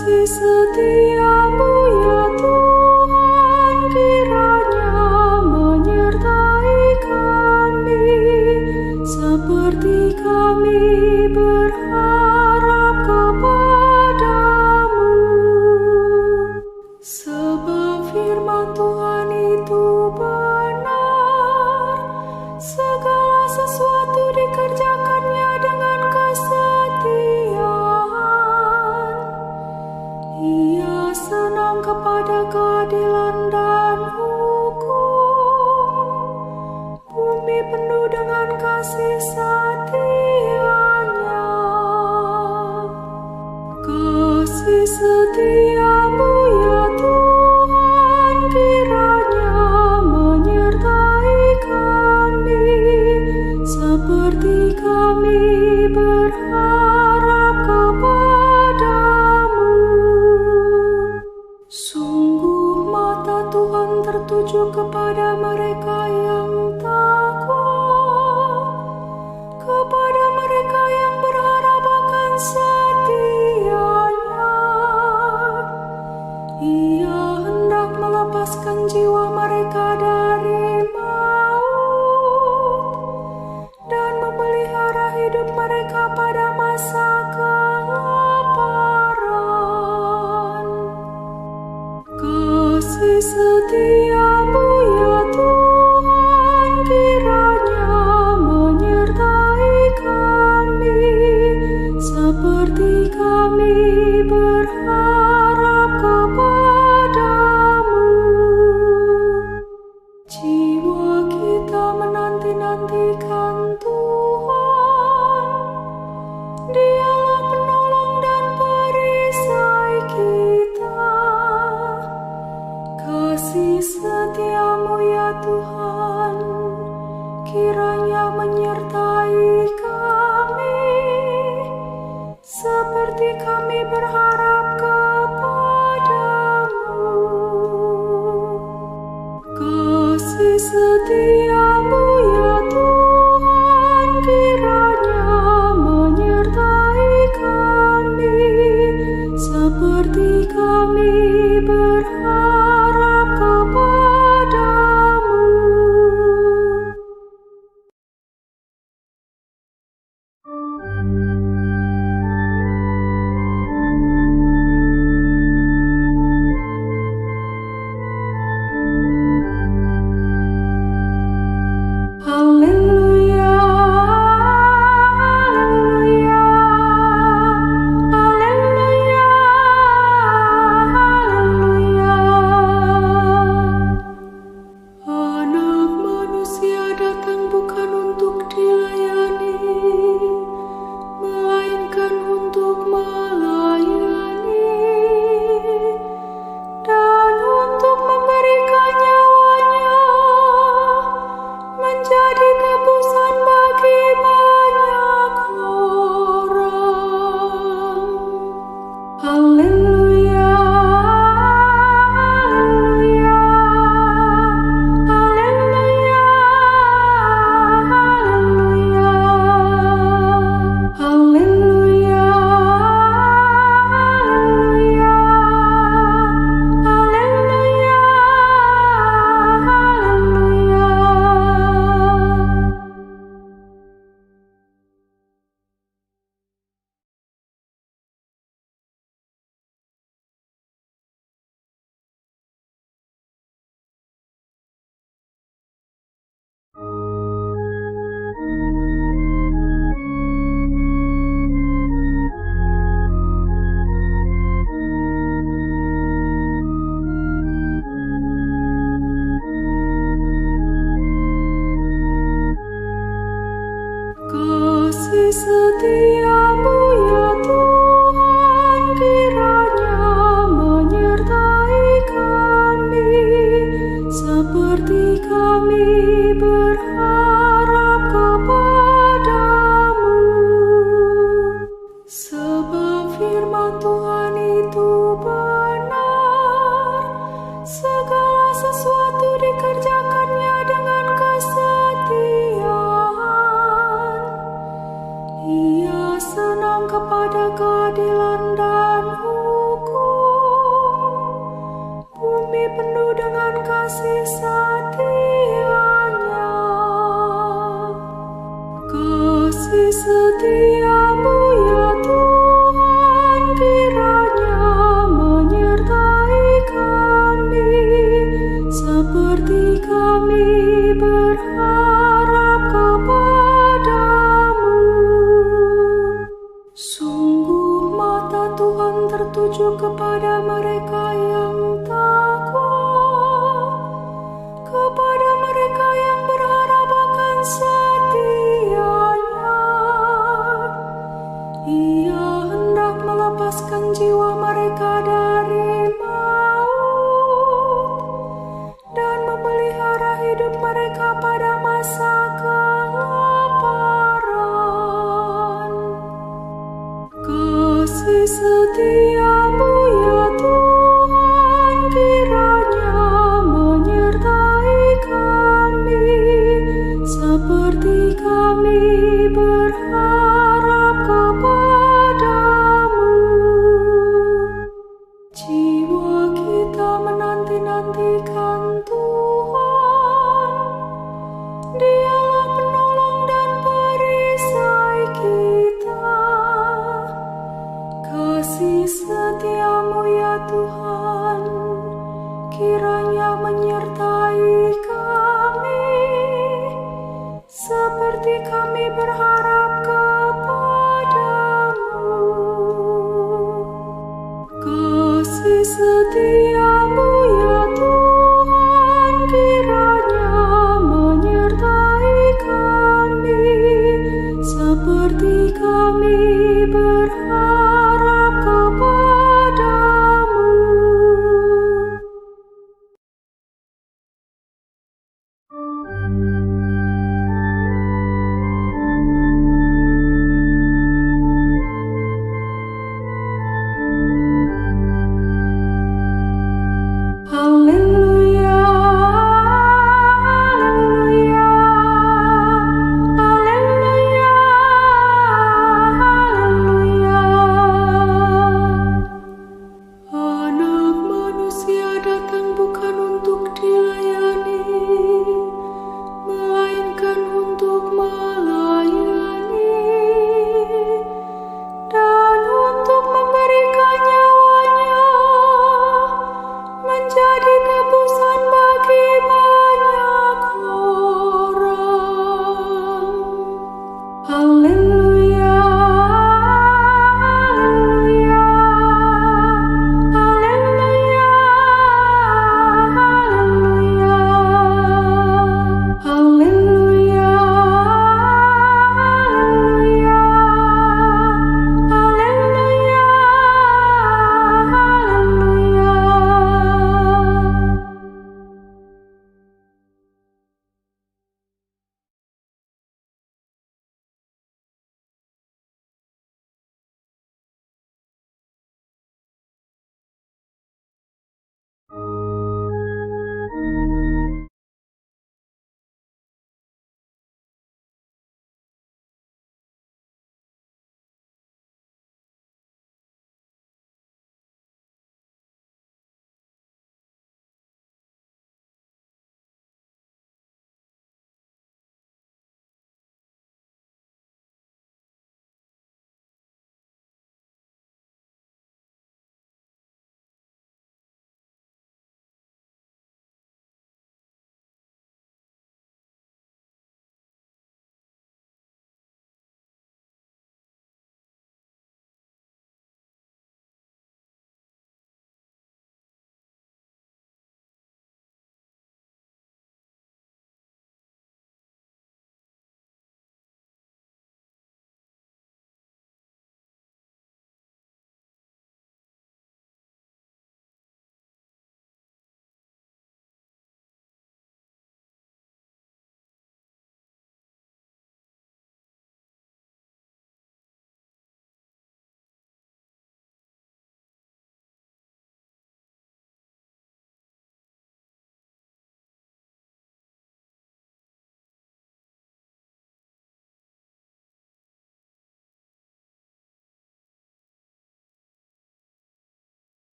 Kasih setiamu ya Tuhan, kiranya menyertai kami, seperti kami berharap kepadamu. Sebab firman Tuhan itu benar, segala sesuatu dikerjakannya dengan kesetiaan. Ia senang kepada keadilan dan hukum, bumi penuh dengan kasih setianya. Kasih setiamu ya Tuhan, kiranya menyertai kami, seperti kami berharap kepadamu. Sungguh mata Tuhan tertuju kepada mereka yang takwa, kepada mereka yang berharap akan setianya. Ia hendak melepaskan jiwa mereka dari maut dan memelihara hidup mereka pada masa kelaparan. Kasih setiamu ya Tuhan, kiranya menyertai kami, seperti kami berharap kepadamu. Jiwa kita menanti-nantikan Tuhan, Dialah penolong dan perisai kita. Kasih setiamu ya Tuhan, kiranya menyertai kami, seperti kami berharap kepadamu. Kasih setiamu ya Tuhan, kiranya menyertai kami, seperti kami berharap kepadamu. Haleluya, haleluya, haleluya, haleluya. Anak manusia datang bukan untuk dilayani, melainkan untuk melayani dan untuk memberikan nyawanya menjadi tebusan bagi banyak orang. Haleluya, haleluya, haleluya, haleluya, haleluya, haleluya, haleluya, haleluya. Kasih setiamu ya Tuhan, kiranya menyertai kami, seperti kami berharap kepadamu. Sebab firman Tuhan itu benar, segala sesuatu dikerjakannya dengan kesetiaan. Ia senang kepada keadilan dan hukum, tertuju kepada mereka yang takwa, kepada mereka yang berharap akan setianya. Ia hendak melepaskan jiwa mereka dari maut dan memelihara hidup mereka pada masa kelaparan. Kasih setiamu ya Tuhan, kiranya menyertai kami, seperti kami berharap kepadamu. Jiwa kita menanti-nantikan Tuhan, Dialah penolong dan perisai kita. Kasih setiamu ya Tuhan, kiranya menyertai kami, seperti kami berharap kepadamu. Kasih setiamu ya Tuhan, kiranya menyertai kami, seperti kami berharap kepadamu.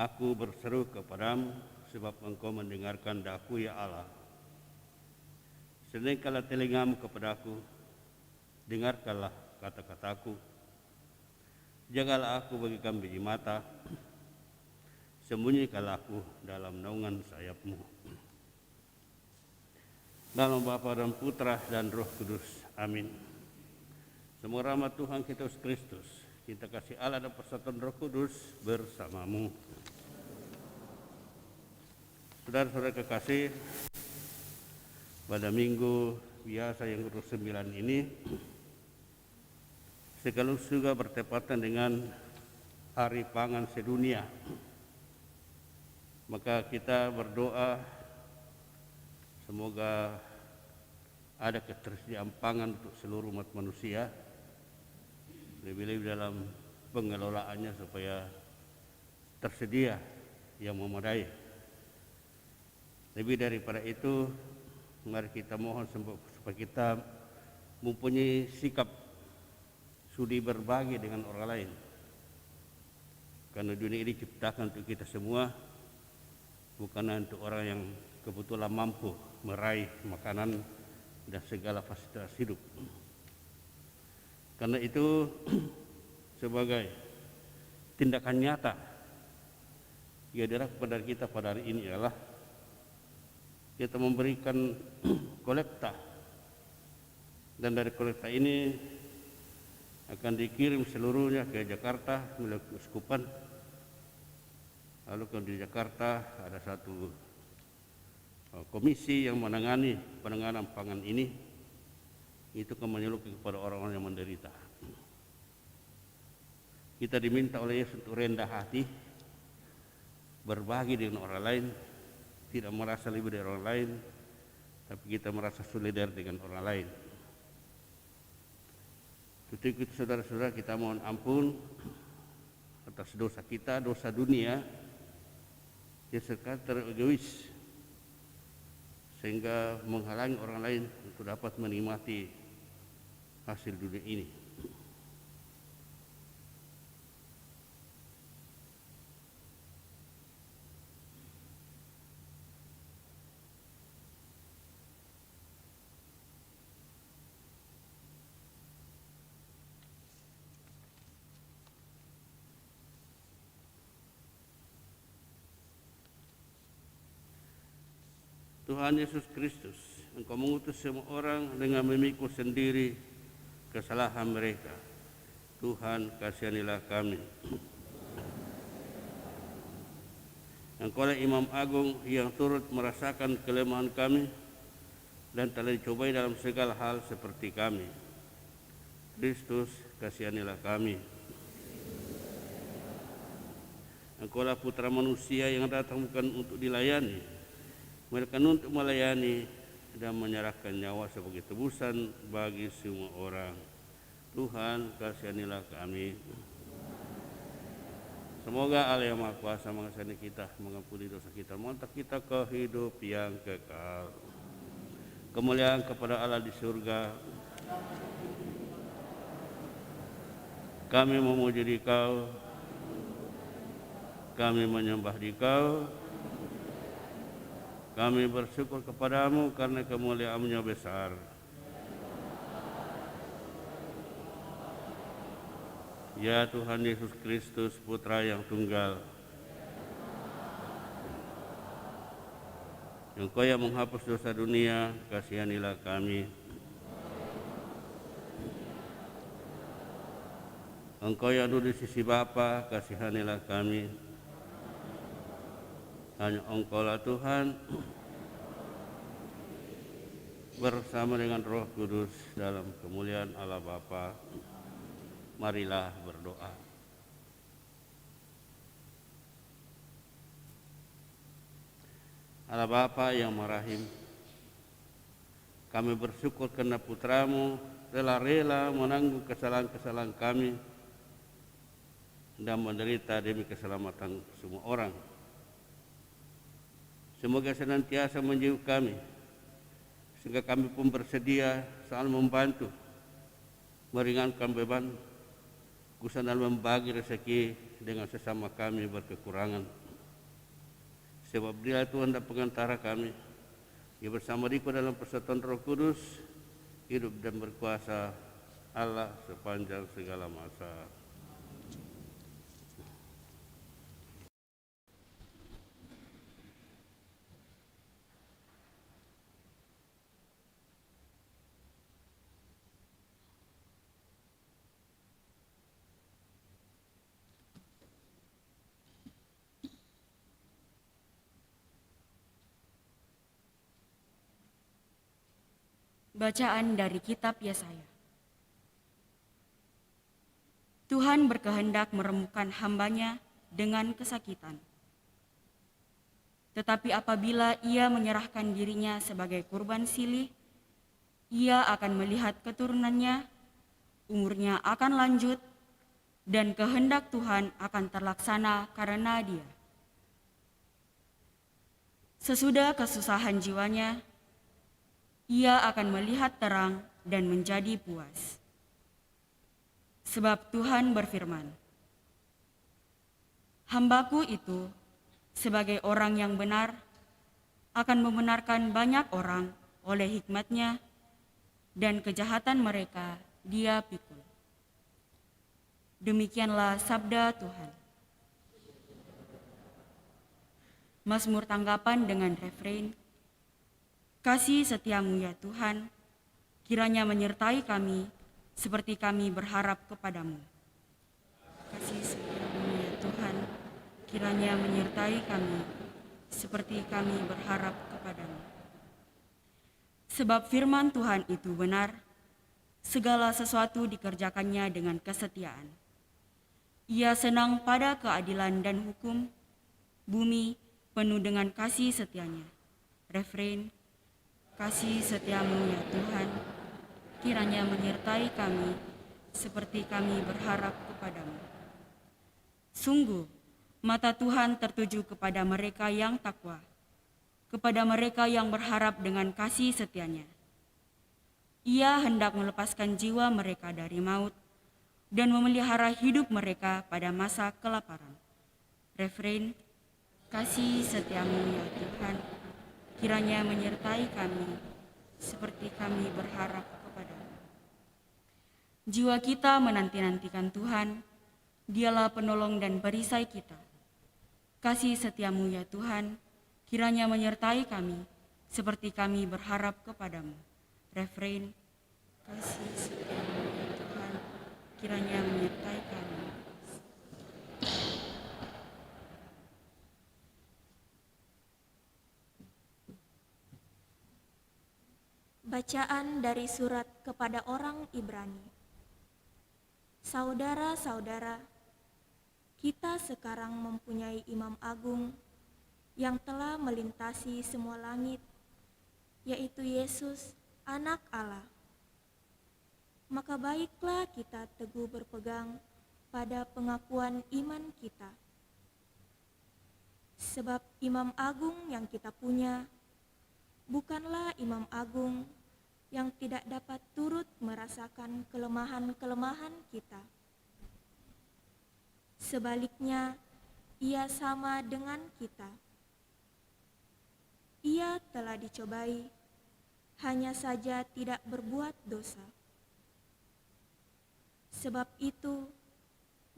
Aku berseru kepadamu sebab Engkau mendengarkan daku, ya Allah. Senengkanlah telingamu kepadaku, dengarkanlah kata-kataku. Jagalah aku bagaikan biji mata, sembunyikanlah aku dalam naungan sayapmu. Dalam Bapa dan Putra dan Roh Kudus. Amin. Semoga rahmat Tuhan kita Yesus Kristus, cinta kasih Allah dan persatuan Roh Kudus bersamamu. Saudara-saudara kekasih, pada minggu biasa yang ke-9 ini sekaligus juga bertepatan dengan Hari Pangan Sedunia. Maka kita berdoa semoga ada ketersediaan pangan untuk seluruh umat manusia, lebih-lebih dalam pengelolaannya supaya tersedia yang memadai. Lebih daripada itu, mari kita mohon supaya kita mempunyai sikap sudi berbagi dengan orang lain. Karena dunia ini diciptakan untuk kita semua, bukan untuk orang yang kebetulan mampu meraih makanan dan segala fasilitas hidup. Karena itu sebagai tindakan nyata yang dilakukan kepada kita pada hari ini adalah kita memberikan kolekta, dan dari kolekta ini akan dikirim seluruhnya ke Jakarta melalui keuskupan. Lalu kalau di Jakarta ada satu komisi yang menangani penanganan pangan ini, itu akan menyeluruhkan kepada orang-orang yang menderita. Kita diminta oleh Yesus untuk rendah hati, berbagi dengan orang lain, tidak merasa lebih dari orang lain, tapi kita merasa solidar dengan orang lain. Untuk itu saudara-saudara, kita mohon ampun atas dosa kita, dosa dunia yang secara egois sehingga menghalangi orang lain untuk dapat menikmati hasil dunia ini. Tuhan Yesus Kristus, Engkau mengutus semua orang dengan memikul sendiri kesalahan mereka. Tuhan, kasihanilah kami. Engkaulah Imam Agung yang turut merasakan kelemahan kami dan telah dicobai dalam segala hal seperti kami. Kristus, kasihanilah kami. Engkaulah Putra Manusia yang datang bukan untuk dilayani, melainkan untuk melayani dan menyerahkan nyawa sebagai tebusan bagi semua orang. Tuhan, kasihanilah kami. Semoga Allah yang Maha Kuasa mengasihani kita, mengampuni dosa kita, mengangkat kita ke hidup yang kekal. Kemuliaan kepada Allah di surga. Kami memuji Dikau, kami menyembah Dikau, kami bersyukur kepadamu karena kemuliaan-Mu besar. Ya Tuhan Yesus Kristus, Putra yang tunggal, Engkau yang menghapus dosa dunia, kasihanilah kami. Engkau yang duduk di sisi Bapa, kasihanilah kami. Hanya Engkaulah Tuhan, bersama dengan Roh Kudus dalam kemuliaan Allah Bapa. Marilah berdoa. Allah Bapa yang Maha-Rahim, kami bersyukur karena Putra-Mu rela-rela menanggung kesalahan-kesalahan kami dan menderita demi keselamatan semua orang. Semoga senantiasa menjauh kami, sehingga kami pun bersedia selalu membantu, meringankan beban, khususnya dalam membagi rezeki dengan sesama kami berkekurangan. Sebab Dia Tuhan dan pengantara kami. Ia bersama Diko dalam persatuan Roh Kudus, hidup dan berkuasa Allah sepanjang segala masa. Bacaan dari kitab Yesaya. Tuhan berkehendak meremukkan hamba-Nya dengan kesakitan. Tetapi apabila Ia menyerahkan dirinya sebagai kurban silih, Ia akan melihat keturunannya, umurnya akan lanjut, dan kehendak Tuhan akan terlaksana karena Dia. Sesudah kesusahan jiwanya, Ia akan melihat terang dan menjadi puas. Sebab Tuhan berfirman, "Hamba-Ku itu, sebagai orang yang benar, akan membenarkan banyak orang oleh hikmat-Nya, dan kejahatan mereka Dia pikul." Demikianlah sabda Tuhan. Mazmur tanggapan dengan refrein, "Kasih setiamu ya Tuhan, kiranya menyertai kami seperti kami berharap kepadamu." Kasih setiamu ya Tuhan, kiranya menyertai kami seperti kami berharap kepadamu. Sebab firman Tuhan itu benar, segala sesuatu dikerjakannya dengan kesetiaan. Ia senang pada keadilan dan hukum, bumi penuh dengan kasih setianya. Refrein, kasih setiamu ya Tuhan, kiranya menyertai kami seperti kami berharap kepadamu. Sungguh, mata Tuhan tertuju kepada mereka yang takwa, kepada mereka yang berharap dengan kasih setianya. Ia hendak melepaskan jiwa mereka dari maut dan memelihara hidup mereka pada masa kelaparan. Refrein, kasih setiamu ya Tuhan, kiranya menyertai kami seperti kami berharap kepadamu. Jiwa kita menanti-nantikan Tuhan, Dialah penolong dan perisai kita. Kasih setiamu ya Tuhan, kiranya menyertai kami seperti kami berharap kepadamu. Refrein, kasih setiamu ya Tuhan, kiranya menyertai kami. Bacaan dari surat kepada orang Ibrani. Saudara-saudara, kita sekarang mempunyai imam agung yang telah melintasi semua langit, yaitu Yesus, Anak Allah. Maka baiklah kita teguh berpegang pada pengakuan iman kita. Sebab imam agung yang kita punya bukanlah imam agung yang tidak dapat turut merasakan kelemahan-kelemahan kita. Sebaliknya, Ia sama dengan kita. Ia telah dicobai, hanya saja tidak berbuat dosa. Sebab itu,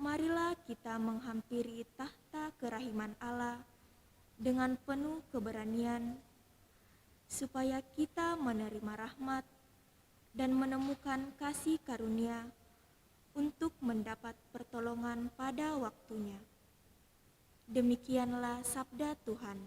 marilah kita menghampiri tahta kerahiman Allah dengan penuh keberanian, supaya kita menerima rahmat dan menemukan kasih karunia untuk mendapat pertolongan pada waktunya. Demikianlah sabda Tuhan.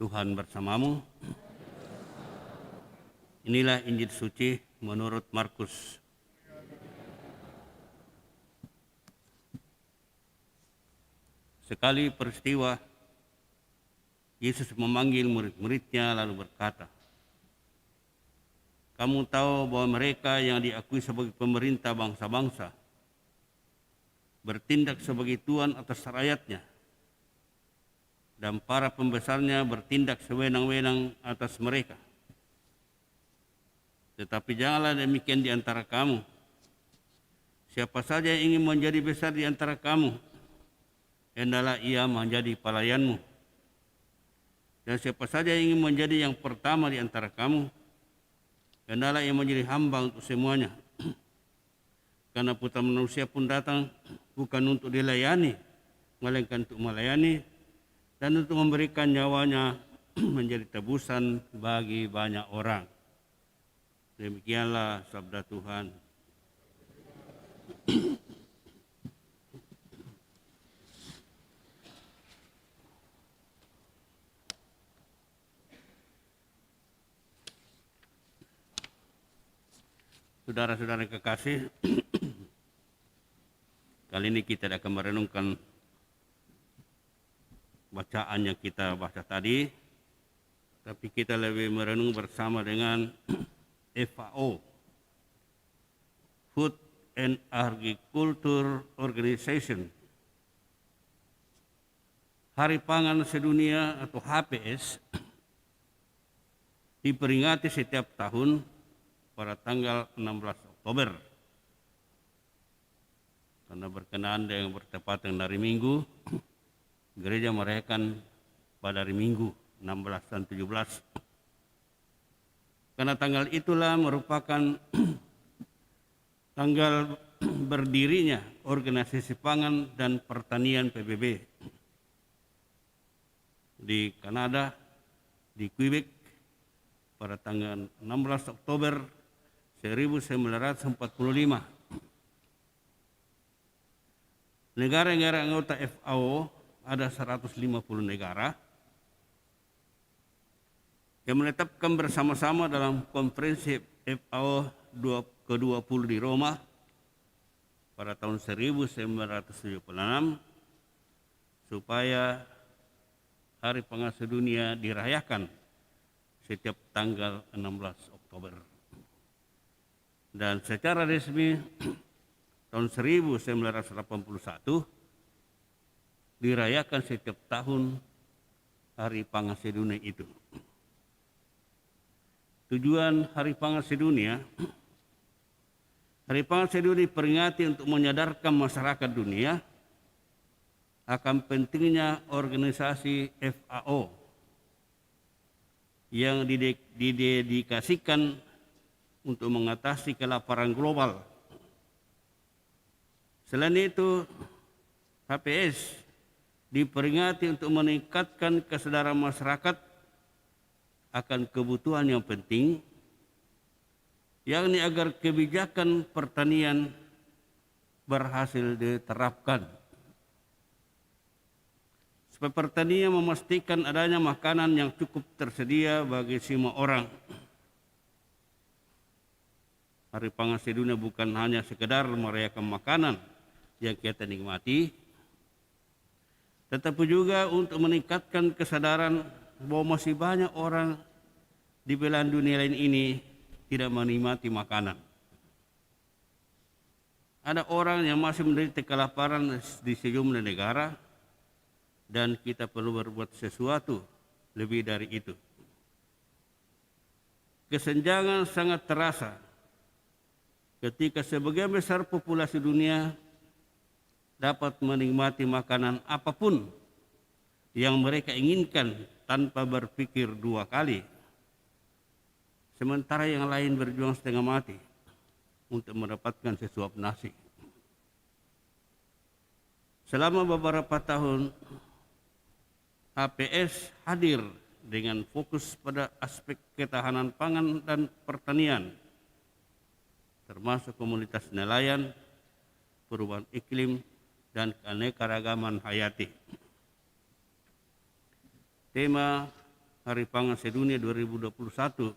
Tuhan bersamamu. Inilah Injil suci menurut Markus. Sekali peristiwa, Yesus memanggil murid-muridnya lalu berkata, "Kamu tahu bahwa mereka yang diakui sebagai pemerintah bangsa-bangsa bertindak sebagai tuan atas rakyatnya, dan para pembesarnya bertindak sewenang-wenang atas mereka. Tetapi janganlah demikian di antara kamu. Siapa saja yang ingin menjadi besar di antara kamu, hendaklah ia menjadi pelayanmu. Dan siapa saja yang ingin menjadi yang pertama di antara kamu, hendaklah ia menjadi hamba untuk semuanya. Karena Putra Manusia pun datang bukan untuk dilayani, melainkan untuk melayani dan untuk memberikan nyawanya menjadi tebusan bagi banyak orang." Demikianlah sabda Tuhan. Saudara-saudara kekasih, kali ini kita akan merenungkan bacaan yang kita baca tadi, tapi kita lebih merenung bersama dengan FAO, Food and Agriculture Organization. Hari Pangan Sedunia atau HPS diperingati setiap tahun pada tanggal 16 Oktober. Karena berkenaan dengan bertepatan hari Minggu, gereja merayakan pada hari Minggu 16 dan 17. Karena tanggal itulah merupakan tanggal berdirinya Organisasi Pangan dan Pertanian PBB di Kanada, di Quebec, pada tanggal 16 Oktober 1945. Negara-negara anggota FAO ada 150 negara yang menetapkan bersama-sama dalam konferensi FAO ke-20 di Roma pada tahun 1976 supaya Hari Pangan Sedunia dirayakan setiap tanggal 16 Oktober. Dan secara resmi tahun 1981 dirayakan setiap tahun Hari Pangan Sedunia itu. Tujuan Hari Pangan Sedunia, Hari Pangan Sedunia diperingati untuk menyadarkan masyarakat dunia akan pentingnya organisasi FAO yang didedikasikan untuk mengatasi kelaparan global. Selain itu, HPS diperingati untuk meningkatkan kesadaran masyarakat akan kebutuhan yang penting, yakni agar kebijakan pertanian berhasil diterapkan. Supaya pertanian memastikan adanya makanan yang cukup tersedia bagi semua orang. Hari Pangan Sedunia bukan hanya sekedar merayakan makanan yang kita nikmati, tetapi juga untuk meningkatkan kesadaran bahwa masih banyak orang di belahan dunia lain ini tidak menikmati makanan. Ada orang yang masih menderita kelaparan di sejumlah negara, dan kita perlu berbuat sesuatu lebih dari itu. Kesenjangan sangat terasa ketika sebagian besar populasi dunia dapat menikmati makanan apapun yang mereka inginkan tanpa berpikir dua kali, sementara yang lain berjuang setengah mati untuk mendapatkan sesuap nasi. Selama beberapa tahun, HPS hadir dengan fokus pada aspek ketahanan pangan dan pertanian, termasuk komunitas nelayan, perubahan iklim, dan keanekaragaman hayati. Tema Hari Pangan Sedunia 2021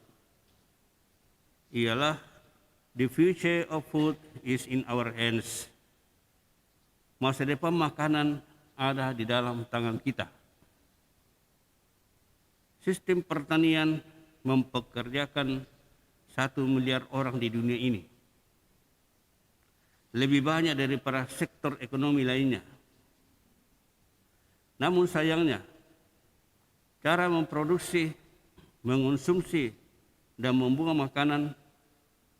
ialah the future of food is in our hands. Masa depan makanan ada di dalam tangan kita. Sistem pertanian mempekerjakan 1 miliar orang di dunia ini. Lebih banyak daripada sektor ekonomi lainnya. Namun sayangnya, cara memproduksi, mengonsumsi, dan membuang makanan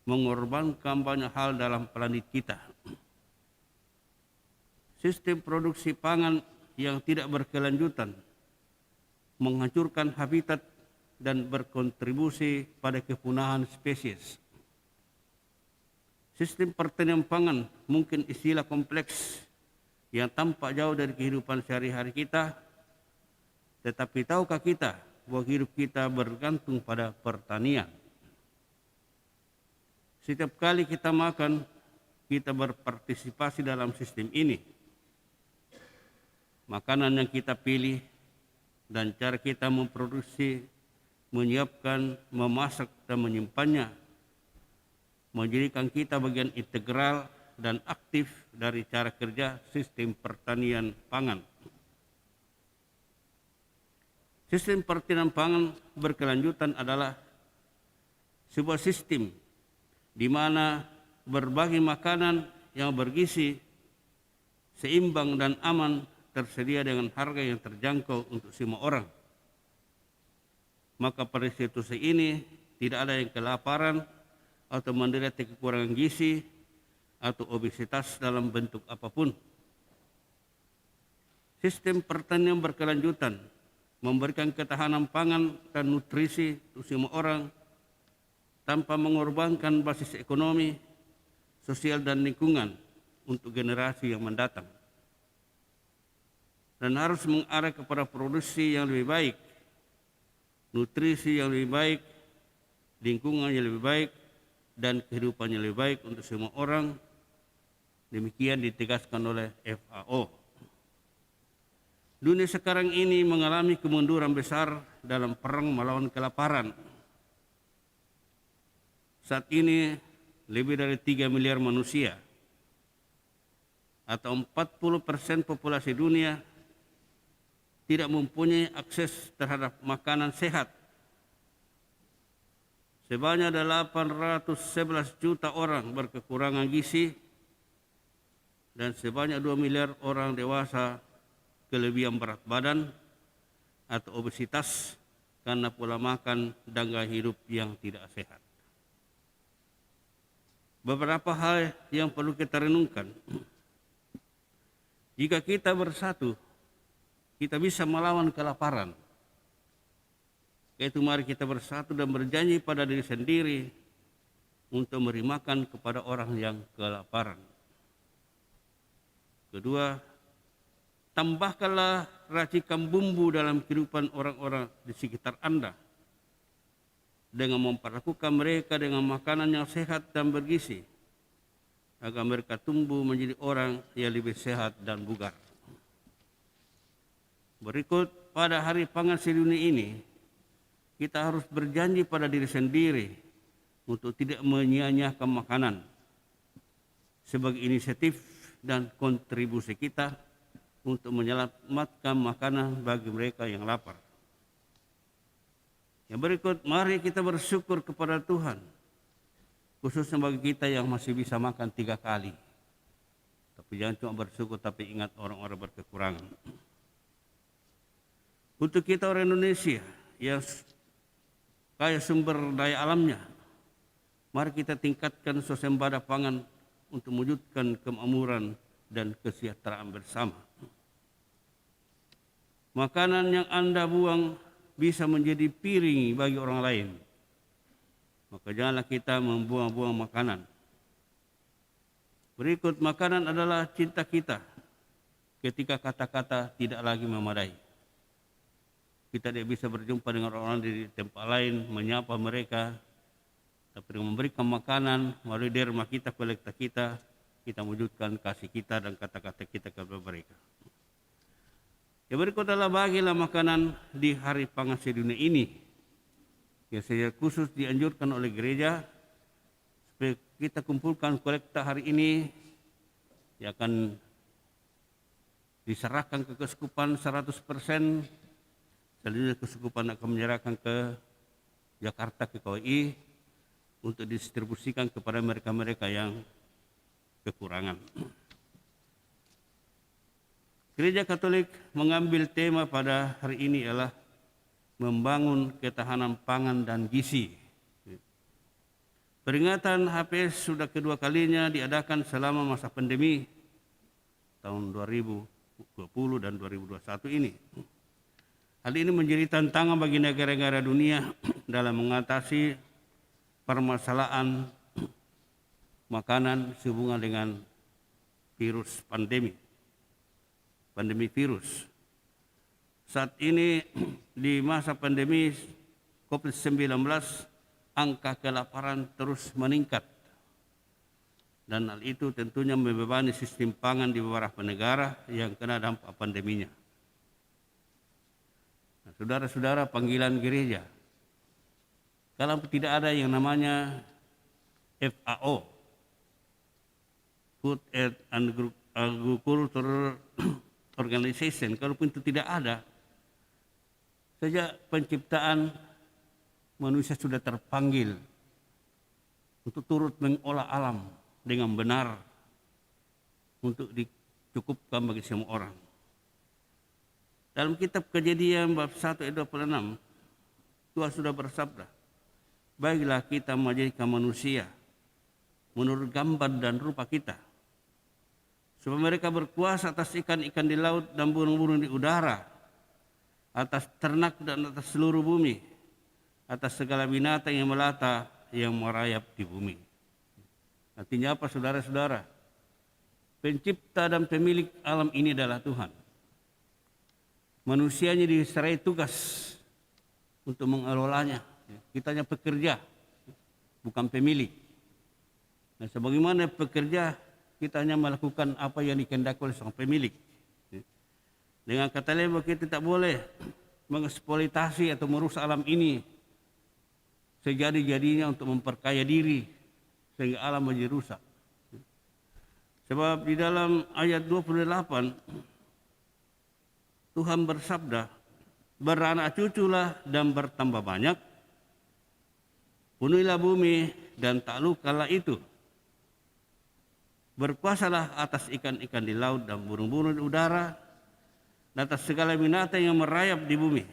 mengorbankan banyak hal dalam planet kita. Sistem produksi pangan yang tidak berkelanjutan menghancurkan habitat dan berkontribusi pada kepunahan spesies. Sistem pertanian pangan mungkin istilah kompleks yang tampak jauh dari kehidupan sehari-hari kita, tetapi tahukah kita bahwa hidup kita bergantung pada pertanian? Setiap kali kita makan, kita berpartisipasi dalam sistem ini. Makanan yang kita pilih dan cara kita memproduksi, menyiapkan, memasak, dan menyimpannya menjadikan kita bagian integral dan aktif dari cara kerja sistem pertanian pangan. Sistem pertanian pangan berkelanjutan adalah sebuah sistem di mana berbagai makanan yang bergizi, seimbang dan aman tersedia dengan harga yang terjangkau untuk semua orang. Maka pada situasi ini tidak ada yang kelaparan atau menderita kekurangan gizi atau obesitas dalam bentuk apapun. Sistem pertanian berkelanjutan memberikan ketahanan pangan dan nutrisi untuk semua orang tanpa mengorbankan basis ekonomi, sosial, dan lingkungan untuk generasi yang mendatang. Dan harus mengarah kepada produksi yang lebih baik, nutrisi yang lebih baik, lingkungan yang lebih baik, dan kehidupan yang lebih baik untuk semua orang. Demikian ditegaskan oleh FAO. Dunia sekarang ini mengalami kemunduran besar dalam perang melawan kelaparan. Saat ini lebih dari 3 miliar manusia atau 40% populasi dunia tidak mempunyai akses terhadap makanan sehat. Sebanyak 811 juta orang berkekurangan gizi dan sebanyak 2 miliar orang dewasa kelebihan berat badan atau obesitas karena pola makan dan gaya hidup yang tidak sehat. Beberapa hal yang perlu kita renungkan. Jika kita bersatu, kita bisa melawan kelaparan. Yaitu mari kita bersatu dan berjanji pada diri sendiri untuk memberi makan kepada orang yang kelaparan. Kedua, tambahkanlah racikan bumbu dalam kehidupan orang-orang di sekitar Anda dengan memperlakukan mereka dengan makanan yang sehat dan bergizi agar mereka tumbuh menjadi orang yang lebih sehat dan bugar. Berikut, pada Hari Pangan Sedunia ini, kita harus berjanji pada diri sendiri untuk tidak menyia-nyiakan makanan sebagai inisiatif dan kontribusi kita untuk menyelamatkan makanan bagi mereka yang lapar. Yang berikut, mari kita bersyukur kepada Tuhan, khususnya bagi kita yang masih bisa makan 3 kali. Tapi jangan cuma bersyukur, tapi ingat orang-orang berkekurangan. Untuk kita orang Indonesia yang kaya sumber daya alamnya, mari kita tingkatkan swasembada pangan untuk mewujudkan kemakmuran dan kesejahteraan bersama. Makanan yang Anda buang bisa menjadi piring bagi orang lain. Maka janganlah kita membuang-buang makanan. Berikut, makanan adalah cinta kita ketika kata-kata tidak lagi memadai. Kita tidak bisa berjumpa dengan orang-orang di tempat lain, menyapa mereka, tapi dengan memberikan makanan melalui derma kita, kolekta kita, kita wujudkan kasih kita dan kata-kata kita kepada mereka. Yang berikut adalah bagilah makanan di Hari Pangan Sedunia ini, yang secara khusus dianjurkan oleh gereja kita kumpulkan kolekta hari ini yang akan diserahkan ke Keuskupan 100%. Selanjutnya Keuskupan akan menyerahkan ke Jakarta ke KWI untuk didistribusikan kepada mereka-mereka yang kekurangan. Gereja Katolik mengambil tema pada hari ini adalah membangun ketahanan pangan dan gizi. Peringatan HPS sudah kedua kalinya diadakan selama masa pandemi tahun 2020 dan 2021 ini. Hal ini menjadi tantangan bagi negara-negara dunia dalam mengatasi permasalahan makanan sehubungan dengan virus pandemi virus. Saat ini di masa pandemi COVID-19, angka kelaparan terus meningkat. Dan hal itu tentunya membebani sistem pangan di beberapa negara yang kena dampak pandeminya. Nah, saudara-saudara, panggilan gereja, kalau tidak ada yang namanya FAO, Food and Agriculture Organization, kalaupun itu tidak ada, sejak penciptaan manusia sudah terpanggil untuk turut mengolah alam dengan benar untuk dicukupkan bagi semua orang. Dalam kitab Kejadian bab 1 ayat 26, Tuhan sudah bersabda, baiklah kita menjadikan manusia menurut gambar dan rupa kita, supaya mereka berkuasa atas ikan-ikan di laut dan burung-burung di udara, atas ternak dan atas seluruh bumi, atas segala binatang yang melata yang merayap di bumi. Artinya apa, saudara-saudara? Pencipta dan pemilik alam ini adalah Tuhan. Manusianya diserai tugas untuk mengelolanya. Kita hanya pekerja, bukan pemilik. Nah, sebagaimana pekerja, kita hanya melakukan apa yang dikehendaki oleh sang pemilik. Dengan kata lain, kita tak boleh mengeksploitasi atau merusak alam ini sejadi-jadinya untuk memperkaya diri sehingga alam menjadi rusak. Sebab di dalam ayat 28 Tuhan bersabda, beranak cuculah dan bertambah banyak, penuhilah bumi dan taklukkanlah itu. Berkuasalah atas ikan-ikan di laut dan burung-burung di udara, dan atas segala binatang yang merayap di bumi.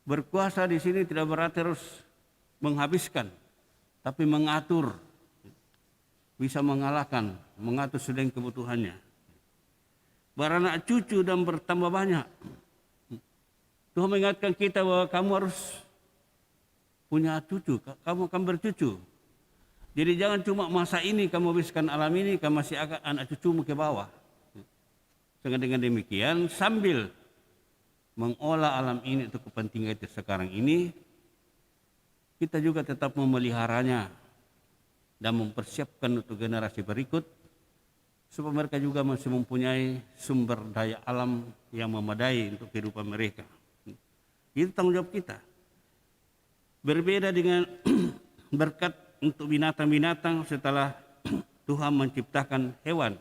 Berkuasa di sini tidak berarti harus menghabiskan, tapi mengatur, bisa mengalahkan, mengatur sedang kebutuhannya. Beranak cucu dan bertambah banyak. Tuhan mengingatkan kita bahwa kamu harus punya cucu, kamu akan bercucu. Jadi jangan cuma masa ini kamu habiskan alam ini, kamu masih akan anak cucumu ke bawah. Dengan demikian, sambil mengolah alam ini untuk kepentingan kita sekarang ini, kita juga tetap memeliharanya dan mempersiapkan untuk generasi berikut, supaya mereka juga masih mempunyai sumber daya alam yang memadai untuk kehidupan mereka. Itu tanggung jawab kita. Berbeda dengan berkat untuk binatang-binatang setelah Tuhan menciptakan hewan.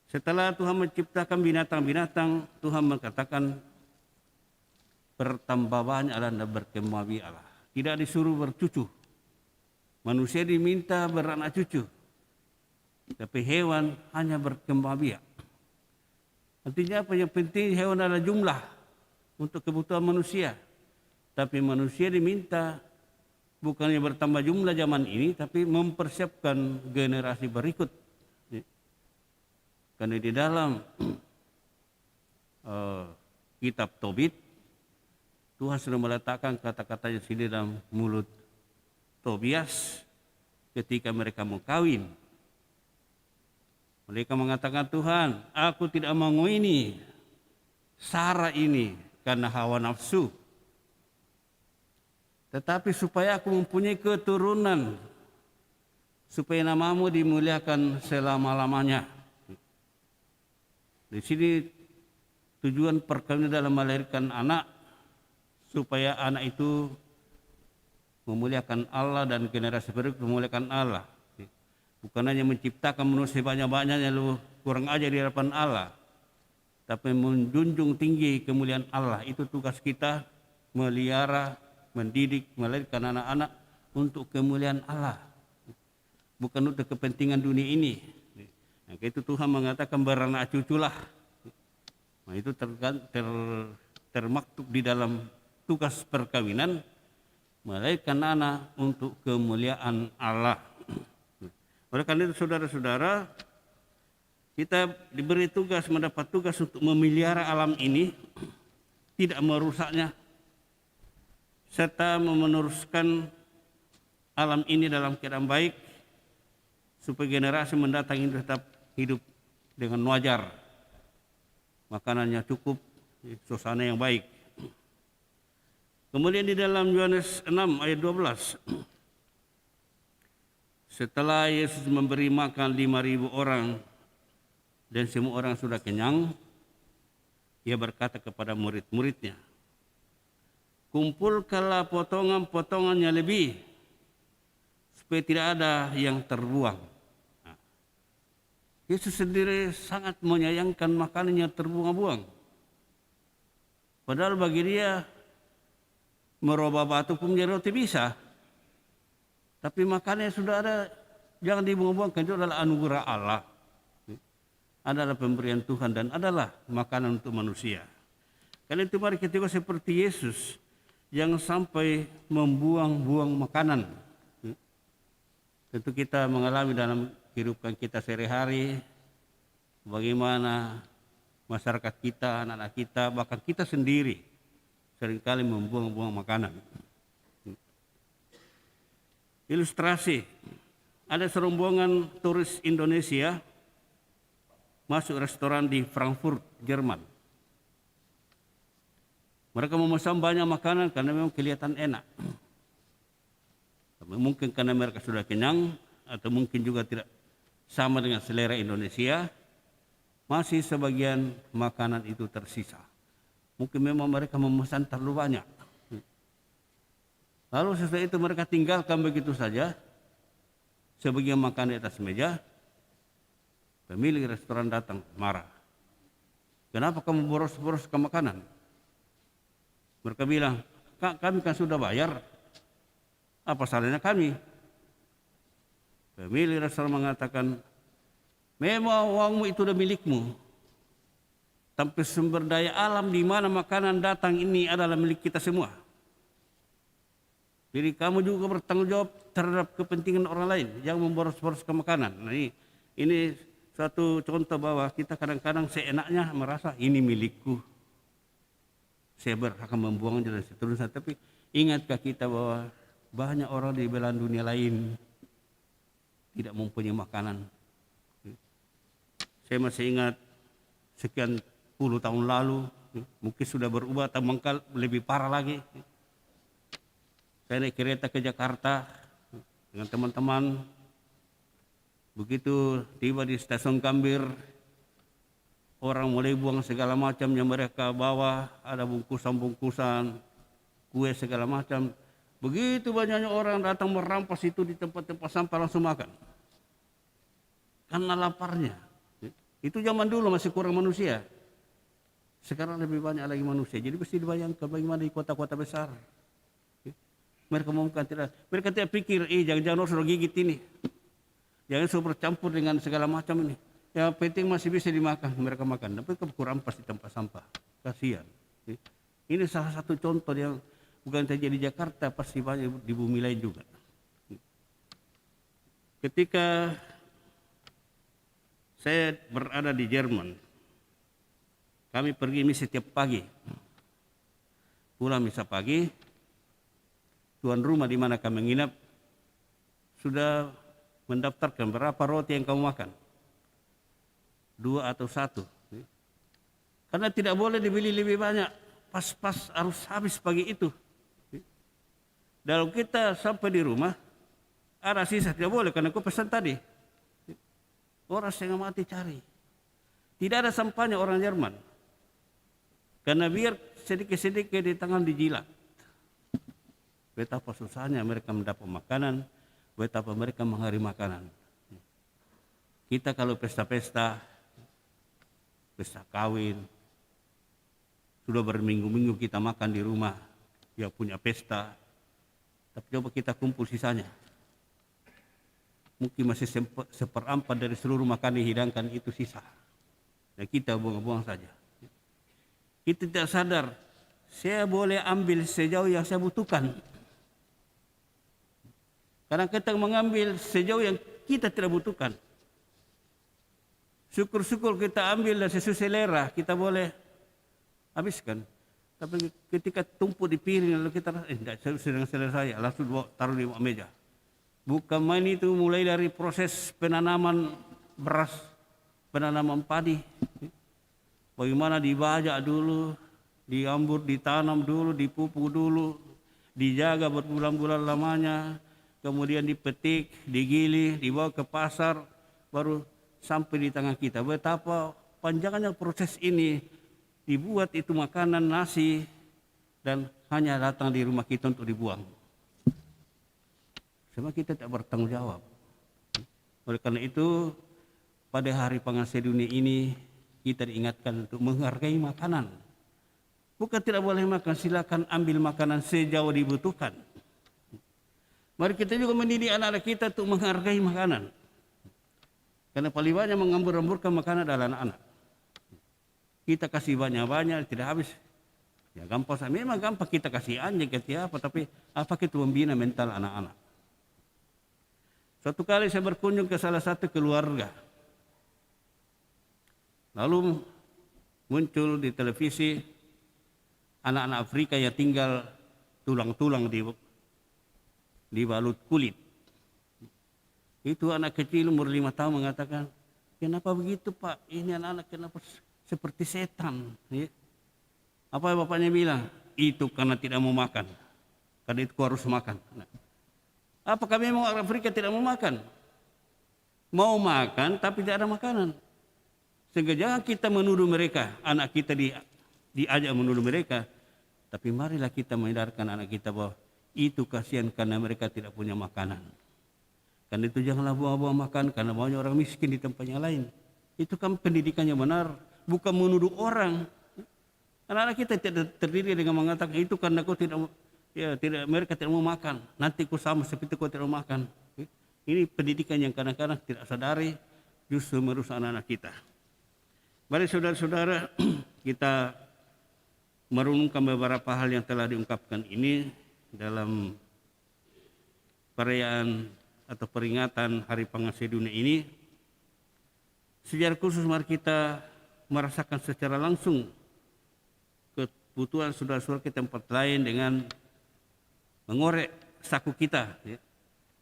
Setelah Tuhan menciptakan binatang-binatang, Tuhan mengatakan bertambah banyaklah dan berkembang biaklah. Tidak disuruh bercucu. Manusia diminta beranak cucu, tapi hewan hanya berkembang biak. Artinya apa? Yang penting hewan adalah jumlah untuk kebutuhan manusia. Tapi manusia diminta bukannya bertambah jumlah zaman ini, tapi mempersiapkan generasi berikut. Karena di dalam kitab Tobit, Tuhan sudah meletakkan kata-katanya sendiri dalam mulut Tobias ketika mereka mau kawin. Mereka mengatakan, Tuhan, aku tidak mau ini Sarah ini karena hawa nafsu, tetapi supaya aku mempunyai keturunan, supaya namamu dimuliakan selama-lamanya. Di sini tujuan perkawinan dalam melahirkan anak, supaya anak itu memuliakan Allah dan generasi berikut memuliakan Allah. Bukan hanya menciptakan manusia banyak-banyaknya lalu kurang ajar di hadapan Allah, tapi menjunjung tinggi kemuliaan Allah. Itu tugas kita, melihara, mendidik, melahirkan anak-anak untuk kemuliaan Allah, bukan untuk kepentingan dunia ini. Nah, itu Tuhan mengatakan beranak cuculah. Nah, itu termaktub di dalam tugas perkawinan, melahirkan anak untuk kemuliaan Allah. Oleh karena itu saudara-saudara, kita diberi tugas, mendapat tugas untuk memelihara alam ini, tidak merusaknya, serta meneruskan alam ini dalam keadaan baik, supaya generasi mendatang ini tetap hidup dengan wajar, makanannya cukup, suasana yang baik. Kemudian di dalam Yohanes 6 ayat 12, setelah Yesus memberi makan 5.000 orang dan semua orang sudah kenyang, ia berkata kepada murid-muridnya, kumpulkanlah potongan-potongannya lebih, supaya tidak ada yang terbuang. Nah, Yesus sendiri sangat menyayangkan makanannya terbuang-buang. Padahal bagi dia merubah batu pun menjadi roti bisa. Tapi makanannya sudah ada, jangan dibuang-buangkan. Itu adalah anugerah Allah, adalah pemberian Tuhan dan adalah makanan untuk manusia. Karena itu mari kita juga seperti Yesus, jangan sampai membuang-buang makanan. Tentu kita mengalami dalam kehidupan kita sehari-hari, bagaimana masyarakat kita, anak-anak kita, bahkan kita sendiri seringkali membuang-buang makanan. Ilustrasi, ada serombongan turis Indonesia masuk restoran di Frankfurt, Jerman. Mereka memesan banyak makanan karena memang kelihatan enak. Mungkin karena mereka sudah kenyang, atau mungkin juga tidak sama dengan selera Indonesia, masih sebagian makanan itu tersisa. Mungkin memang mereka memesan terlalu banyak. Lalu setelah itu mereka tinggalkan begitu saja, sebagian makan di atas meja. Pemilik restoran datang marah. Kenapa kamu boros-boroskan makanan? Mereka bilang, kami kan sudah bayar. Apa salahnya kami? Pemilik restoran mengatakan, memang uangmu itu udah milikmu. Tanpa sumber daya alam di mana makanan datang ini adalah milik kita semua. Jadi kamu juga bertanggung jawab terhadap kepentingan orang lain yang memboros-boroskan makanan. Nah, ini suatu contoh bahwa kita kadang-kadang seenaknya merasa ini milikku, saya berhak membuangnya dan seterusnya. Tapi ingatkah kita bahwa banyak orang di belahan dunia lain tidak mempunyai makanan. Saya masih ingat sekian puluh tahun lalu, mungkin sudah berubah atau mungkin lebih parah lagi. Saya naik kereta ke Jakarta dengan teman-teman. Begitu tiba di stasiun Gambir, orang mulai buang segala macam yang mereka bawa, ada bungkusan-bungkusan, kue segala macam. Begitu banyaknya orang datang merampas itu di tempat-tempat sampah langsung makan. Karena laparnya. Itu zaman dulu masih kurang manusia. Sekarang lebih banyak lagi manusia. Jadi mesti dibayangkan bagaimana di kota-kota besar. Mereka tidak pikir, jangan-jangan orang sudah gigit ini. Jangan sudah bercampur dengan segala macam ini. Yang penting masih bisa dimakan, mereka makan. Tapi kurampas di tempat sampah. Kasihan. Ini salah satu contoh yang bukan terjadi di Jakarta, pasti banyak di bumi lain juga. Ketika saya berada di Jerman, kami pergi misi setiap pagi. Pulang misa pagi, tuan rumah di mana kami menginap sudah mendaftarkan berapa roti yang kamu makan, 2 atau 1. Karena tidak boleh dibeli lebih banyak, pas-pas harus habis pagi itu. Kalau kita sampai di rumah ada sisa, tidak boleh karena aku pesan tadi. Orang setengah mati cari. Tidak ada sampahnya orang Jerman. Karena biar sedikit-sedikit di tangan dijilat. betapa susahnya mereka mendapat makanan, betapa mereka menghari makanan. Kita kalau pesta-pesta, pesta kawin, sudah berminggu-minggu kita makan di rumah, ya punya pesta, tapi coba kita kumpul sisanya. Mungkin masih seperempat dari seluruh makanan dihidangkan itu sisa. Dan kita buang-buang saja. Kita tidak sadar, saya boleh ambil sejauh yang saya butuhkan. Karena kita mengambil sejauh yang kita tidak butuhkan. Syukur-syukur kita ambil dan sesuai selera, kita boleh habiskan. Tapi ketika tumpuk di piring lalu kita tidak sedang selesai, langsung taruh di bawah meja. Bukan main itu, mulai dari proses penanaman beras, penanaman padi. Bagaimana dibajak dulu, diambur, ditanam dulu, dipupuk dulu, dijaga berbulan-bulan lamanya, kemudian dipetik, digilih, dibawa ke pasar, baru sampai di tangan kita. Betapa panjangnya proses ini, dibuat itu makanan, nasi, dan hanya datang di rumah kita untuk dibuang. Sebab kita tidak bertanggung jawab. Oleh karena itu, pada hari pengasih dunia ini, kita diingatkan untuk menghargai makanan. Bukan tidak boleh makan, silakan ambil makanan sejauh dibutuhkan. Mari kita juga mendidik anak-anak kita untuk menghargai makanan. Karena paling banyak mengambur-amburkan makanan adalah anak-anak. Kita kasih banyak-banyak, tidak habis. Ya gampang, memang gampang kita kasih anjing, kasih apa, tapi apa kita membina mental anak-anak. Suatu kali saya berkunjung ke salah satu keluarga. Lalu muncul di televisi anak-anak Afrika yang tinggal tulang-tulang di balut kulit. Itu anak kecil umur 5 tahun mengatakan, kenapa begitu Pak? Ini anak-anak kenapa seperti setan? Ya. Apa bapaknya bilang? Itu karena tidak mau makan. Karena itu harus makan. Nah, apakah memang orang Afrika tidak mau makan? Mau makan tapi tidak ada makanan. Sehingga jangan kita menuduh mereka, anak kita diajak menuduh mereka. Tapi marilah kita menyadarkan anak kita bahwa itu kasihan karena mereka tidak punya makanan. Karena itu janganlah buang-buang makan karena banyak orang miskin di tempat yang lain. Itu kan pendidikan yang benar, bukan menuduh orang. Anak-anak kita tidak terdiri dengan mengatakan itu karena kau tidak, mereka tidak mau makan. Nanti kau sama seperti kau tidak mau makan. Ini pendidikan yang kadang-kadang tidak sadari justru merusak anak-anak kita. Mari saudara-saudara, kita merenungkan beberapa hal yang telah diungkapkan ini dalam perayaan atau peringatan Hari Pengasih Dunia ini. Secara khusus mari kita merasakan secara langsung kebutuhan saudara-saudara kita tempat lain dengan mengorek saku kita. Ya.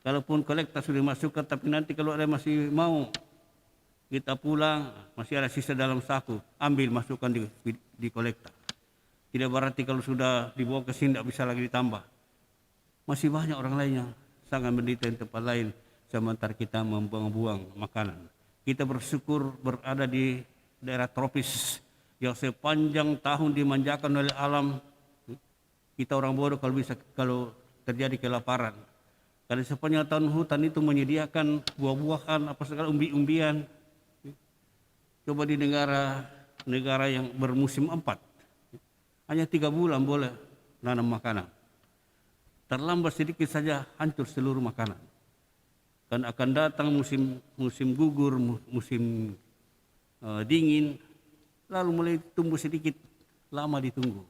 Kalaupun kolektor sudah masukkan, tapi nanti kalau ada masih mau kita pulang, masih ada sisa dalam saku, ambil masukkan di kolektor. Tidak berarti kalau sudah dibawa ke sini tidak bisa lagi ditambah. Masih banyak orang lain yang sangat menderita di tempat lain, sementara kita membuang-buang makanan. Kita bersyukur berada di daerah tropis yang sepanjang tahun dimanjakan oleh alam. Kita orang bodoh kalau terjadi kelaparan. Karena sepanjang tahun hutan itu menyediakan buah-buahan, apa segala umbi-umbian. Coba di negara yang bermusim 4, hanya 3 bulan boleh nanam makanan. Terlambat sedikit saja hancur seluruh makanan. Dan akan datang musim gugur, musim dingin, lalu mulai tumbuh sedikit, lama ditunggu.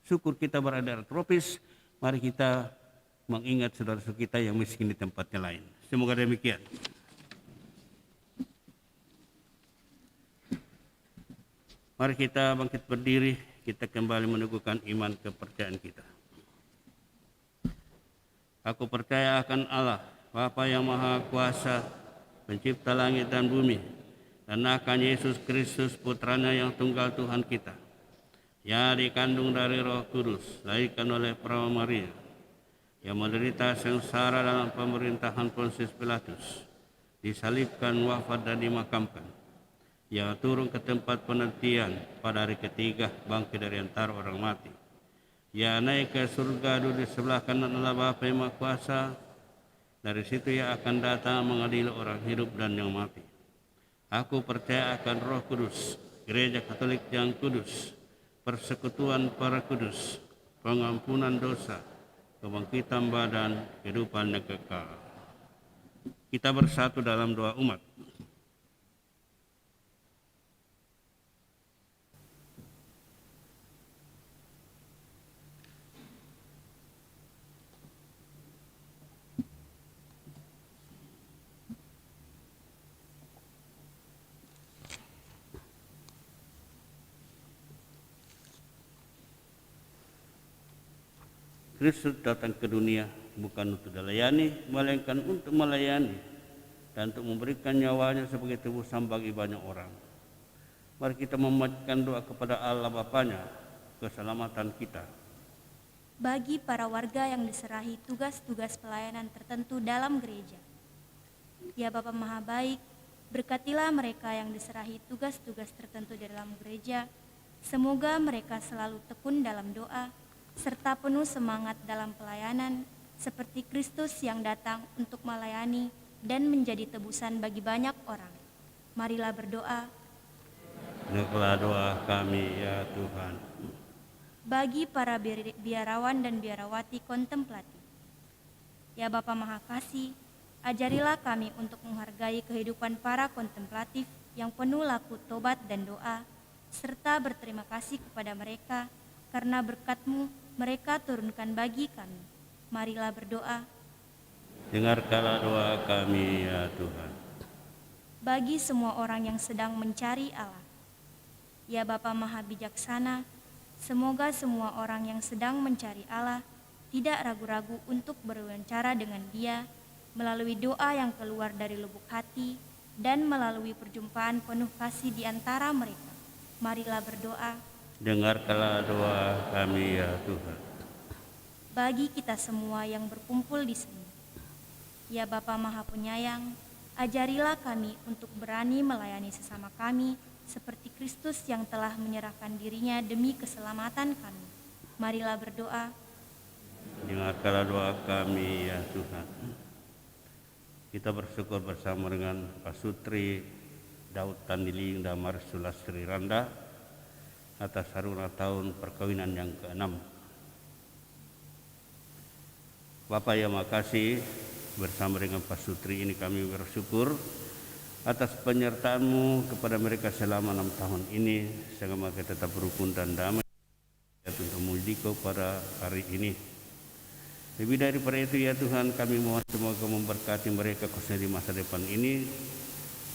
Syukur kita berada di tropis, mari kita mengingat saudara-saudara kita yang miskin di tempatnya lain. Semoga demikian. Mari kita bangkit berdiri, kita kembali meneguhkan iman kepercayaan kita. Aku percaya akan Allah, Bapa yang Maha Kuasa, pencipta langit dan bumi, dan akan Yesus Kristus, putranya yang tunggal Tuhan kita, yang dikandung dari Roh Kudus, dilahirkan oleh Perawan Maria, yang menderita sengsara dalam pemerintahan Pontius Pilatus, disalibkan, wafat dan dimakamkan, yang turun ke tempat penantian pada hari ketiga, bangkit dari antara orang mati, Ia naik ke surga, duduk di sebelah kanan Allah Bapa yang Maha Kuasa. Dari situ ia akan datang mengadili orang hidup dan yang mati. Aku percaya akan Roh Kudus, Gereja Katolik yang kudus, persekutuan para kudus, pengampunan dosa, kebangkitan badan, kehidupan yang kekal. Kita bersatu dalam doa umat. Kristus datang ke dunia bukan untuk dilayani, melainkan untuk melayani dan untuk memberikan nyawanya sebagai tebusan bagi banyak orang. Mari kita memanjatkan doa kepada Allah Bapanya, keselamatan kita. Bagi para warga yang diserahi tugas-tugas pelayanan tertentu dalam gereja, ya Bapa Maha Baik, berkatilah mereka yang diserahi tugas-tugas tertentu di dalam gereja. Semoga mereka selalu tekun dalam doa, serta penuh semangat dalam pelayanan, seperti Kristus yang datang untuk melayani dan menjadi tebusan bagi banyak orang. Marilah berdoa. Dengarlah doa kami ya Tuhan. Bagi para biarawan dan biarawati kontemplatif, ya Bapa Maha Kasih, ajarilah kami untuk menghargai kehidupan para kontemplatif yang penuh laku tobat dan doa, serta berterima kasih kepada mereka karena berkat-Mu mereka turunkan bagi kami. Marilah berdoa. Dengarkanlah doa kami ya Tuhan. Bagi semua orang yang sedang mencari Allah, ya Bapa Maha Bijaksana, semoga semua orang yang sedang mencari Allah tidak ragu-ragu untuk berwawancara dengan Dia melalui doa yang keluar dari lubuk hati dan melalui perjumpaan penuh kasih di antara mereka. Marilah berdoa. Dengarkanlah doa kami ya Tuhan. Bagi kita semua yang berkumpul di sini, ya Bapa Maha Penyayang, ajarilah kami untuk berani melayani sesama kami seperti Kristus yang telah menyerahkan dirinya demi keselamatan kami. Marilah berdoa. Dengarkanlah doa kami ya Tuhan. Kita bersyukur bersama dengan Pak Sutri, Daud Tandiling, dan Marsula Sri Randa atas haruna tahun perkawinan yang ke-6. Bapak yang makasih, bersama dengan Pak Sutri ini kami bersyukur atas penyertaan-Mu kepada mereka selama 6 tahun ini, sehingga mereka tetap berukun dan damai untuk memuji Kau pada hari ini. Lebih daripada itu ya Tuhan, kami mohon semoga memberkati mereka khususnya di masa depan ini,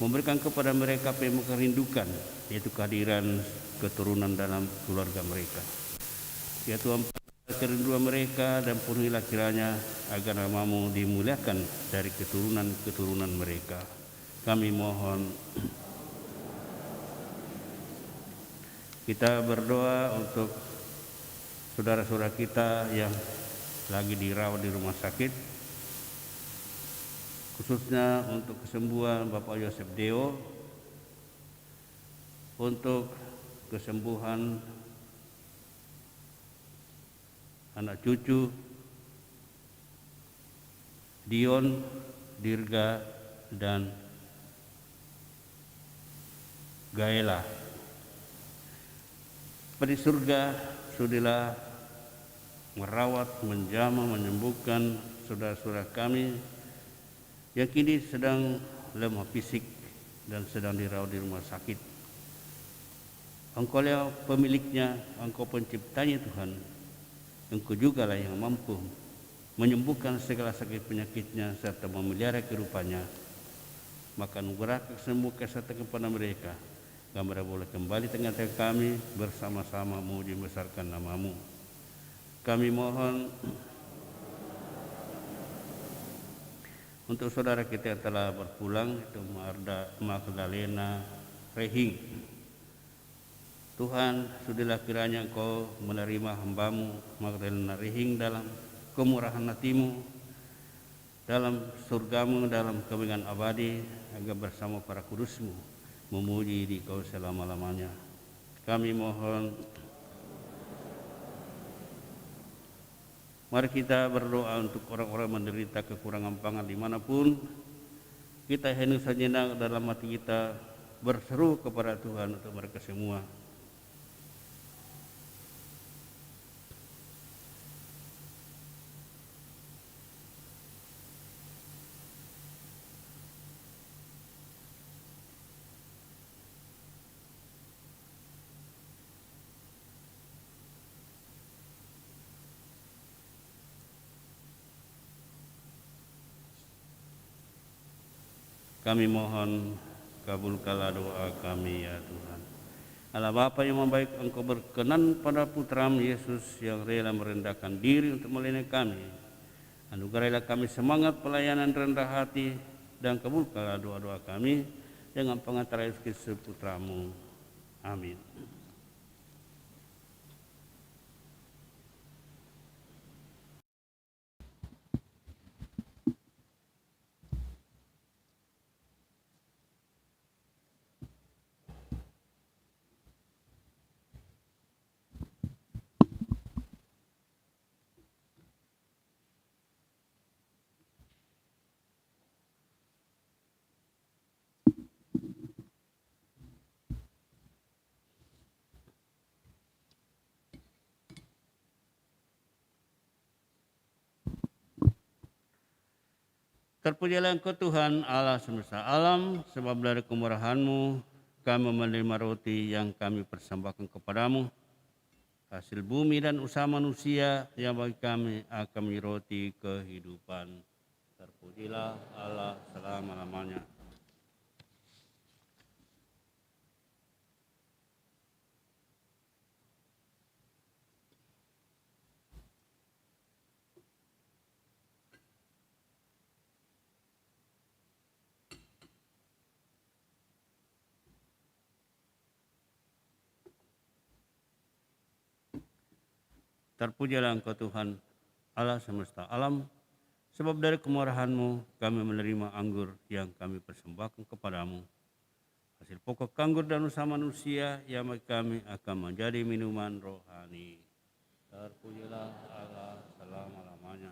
memberikan kepada mereka apa yang mereka rindukan, yaitu kehadiran keturunan dalam keluarga mereka. Ya Tuhan, kerinduan mereka dan penuhilah kiranya agar nama-Mu dimuliakan dari keturunan-keturunan mereka. Kami mohon. Kita berdoa untuk saudara-saudara kita yang lagi dirawat di rumah sakit, khususnya untuk kesembuhan Bapak Yosef Deo, untuk kesembuhan anak cucu Dion, Dirga, dan Gaela. Di surga sudilah merawat, menjamah, menyembuhkan saudara-saudara kami yang kini sedang lemah fisik dan sedang dirawat di rumah sakit. Engkau lah pemiliknya, Engkau penciptanya Tuhan. Engkau jugalah yang mampu menyembuhkan segala sakit penyakitnya serta memelihara kehidupannya. Maka anugerah kesembuhan kesehatan kepada mereka, agar mereka boleh kembali tengah-tengah kami bersama-sama memuji membesarkan nama-Mu. Kami mohon untuk saudara kita yang telah berpulang, itu Magdalena Rehing. Tuhan, sudilah kiranya Engkau menerima hamba-Mu Magdalena Rehing dalam kemurahan hati-Mu, dalam surga-Mu, dalam kemenangan abadi, agar bersama para kudus-Mu memuji di Kau selama-lamanya. Kami mohon Mari kita berdoa untuk orang-orang menderita kekurangan pangan dimanapun. Kita hendak sejenak dalam hati kita berseru kepada Tuhan untuk mereka semua. Kami mohon kabulkanlah doa kami ya Tuhan. Allah Bapa yang membaik, Engkau berkenan pada Putra-Mu Yesus yang rela merendahkan diri untuk melayani kami. Anugerailah kami semangat pelayanan rendah hati dan kabulkanlah doa-doa kami dengan pengantar Yesus Kristus Putra-Mu. Amin. Terpujilah Engkau Tuhan Allah semesta alam, sebab dari kemurahan-Mu kami menerima roti yang kami persembahkan kepadamu, hasil bumi dan usaha manusia yang bagi kami akan menjadi roti kehidupan. Terpujilah Allah selama-lamanya. Terpujilah Engkau Tuhan Allah semesta alam, sebab dari kemurahan-Mu kami menerima anggur yang kami persembahkan kepadamu, hasil pokok anggur dan usaha manusia yang bagi kami akan menjadi minuman rohani. Terpujilah Allah selama-lamanya.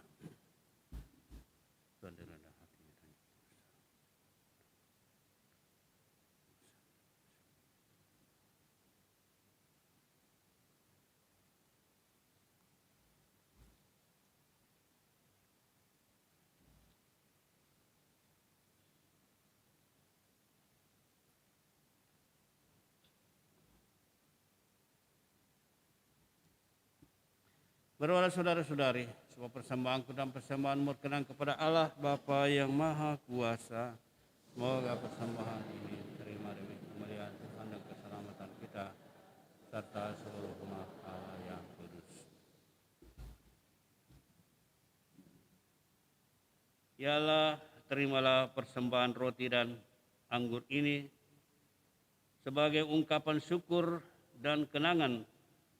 Tuhan rendah hati. Berdoalah saudara-saudari, supaya persembahanku dan persembahanmu berkenan kepada Allah Bapa yang Maha Kuasa. Semoga persembahan ini terima demi kemuliaan Tuhan dan keselamatan kita, serta seluruh umat Allah yang kudus. Ya Allah, terimalah persembahan roti dan anggur ini sebagai ungkapan syukur dan kenangan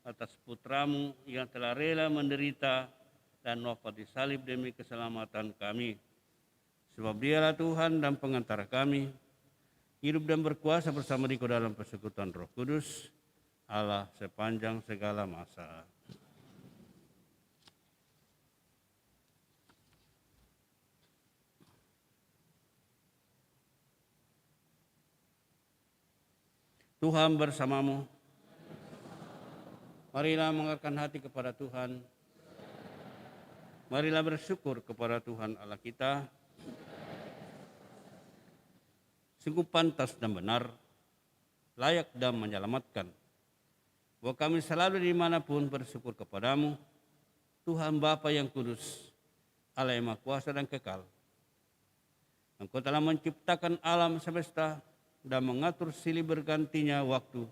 atas Putra-Mu yang telah rela menderita dan wafat di salib demi keselamatan kami. Sebab Dialah Tuhan dan pengantara kami, hidup dan berkuasa bersama Dikau dalam persekutuan Roh Kudus, Allah sepanjang segala masa. Tuhan bersamamu. Marilah mengarahkan hati kepada Tuhan. Marilah bersyukur kepada Tuhan Allah kita. Sungguh pantas dan benar, layak dan menyelamatkan, bahwa kami selalu dimanapun bersyukur kepadamu, Tuhan Bapa yang kudus, Allah yang Maha Kuasa dan kekal. Engkau telah menciptakan alam semesta dan mengatur silih bergantinya waktu.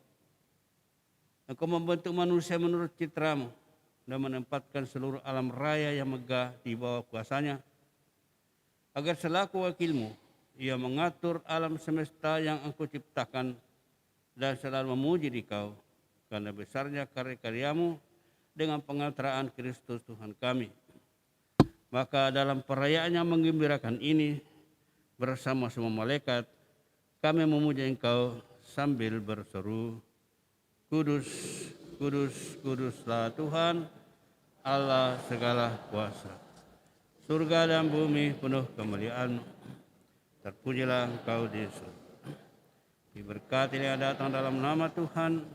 Engkau membentuk manusia menurut citra-Mu dan menempatkan seluruh alam raya yang megah di bawah kuasa-Nya, agar selaku wakil-Mu, Ia mengatur alam semesta yang Engkau ciptakan dan selalu memuji Dikau karena besarnya karya-karya-Mu dengan pengantaraan Kristus Tuhan kami. Maka dalam perayaan yang menggembirakan ini, bersama semua malaikat, kami memuji Engkau sambil berseru, Kudus, kudus, kuduslah Tuhan, Allah segala kuasa. Surga dan bumi penuh kemuliaan-Mu. Terpujilah Engkau di surga. Diberkati yang datang dalam nama Tuhan.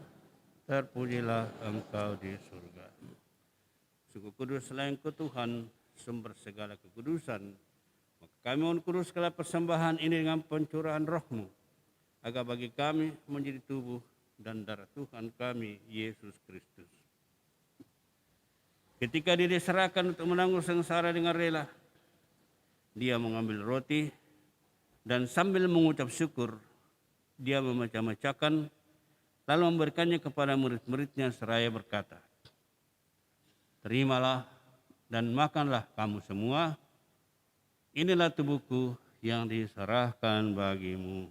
Terpujilah Engkau di surga. Suku kudus selain Engkau Tuhan, sumber segala kekudusan. Maka kami mohon kudus segala persembahan ini dengan pencurahan Roh-Mu, agar bagi kami menjadi tubuh dan darah Tuhan kami, Yesus Kristus. Ketika Dia diserahkan untuk menanggung sengsara dengan rela, Dia mengambil roti dan sambil mengucap syukur, Dia memecah-mecahkan, lalu memberikannya kepada murid-muridnya seraya berkata, "Terimalah dan makanlah kamu semua, inilah tubuhku yang diserahkan bagimu."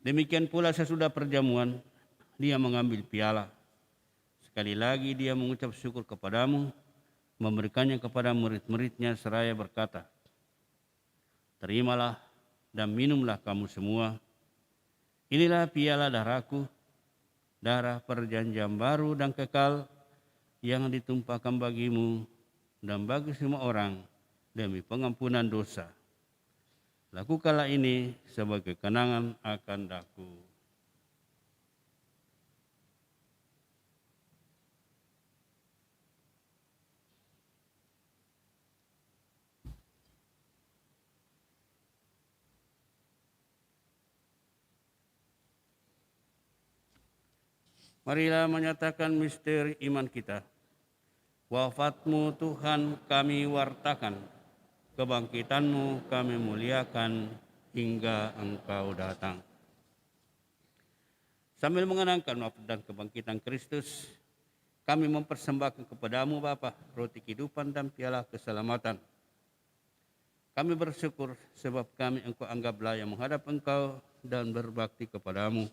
Demikian pula sesudah perjamuan, Dia mengambil piala. Sekali lagi Dia mengucap syukur kepadamu, memberikannya kepada murid-muridnya seraya berkata, "Terimalah dan minumlah kamu semua. Inilah piala darahku, darah perjanjian baru dan kekal yang ditumpahkan bagimu dan bagi semua orang demi pengampunan dosa. Lakukanlah ini sebagai kenangan akan Aku." Marilah menyatakan misteri iman kita. Wafat-Mu Tuhan kami wartakan, kebangkitan-Mu kami muliakan hingga Engkau datang. Sambil mengenangkan wafat dan kebangkitan Kristus, kami mempersembahkan kepadamu Bapa roti kehidupan dan piala keselamatan. Kami bersyukur sebab kami Engkau anggap layak menghadap Engkau dan berbakti kepadamu.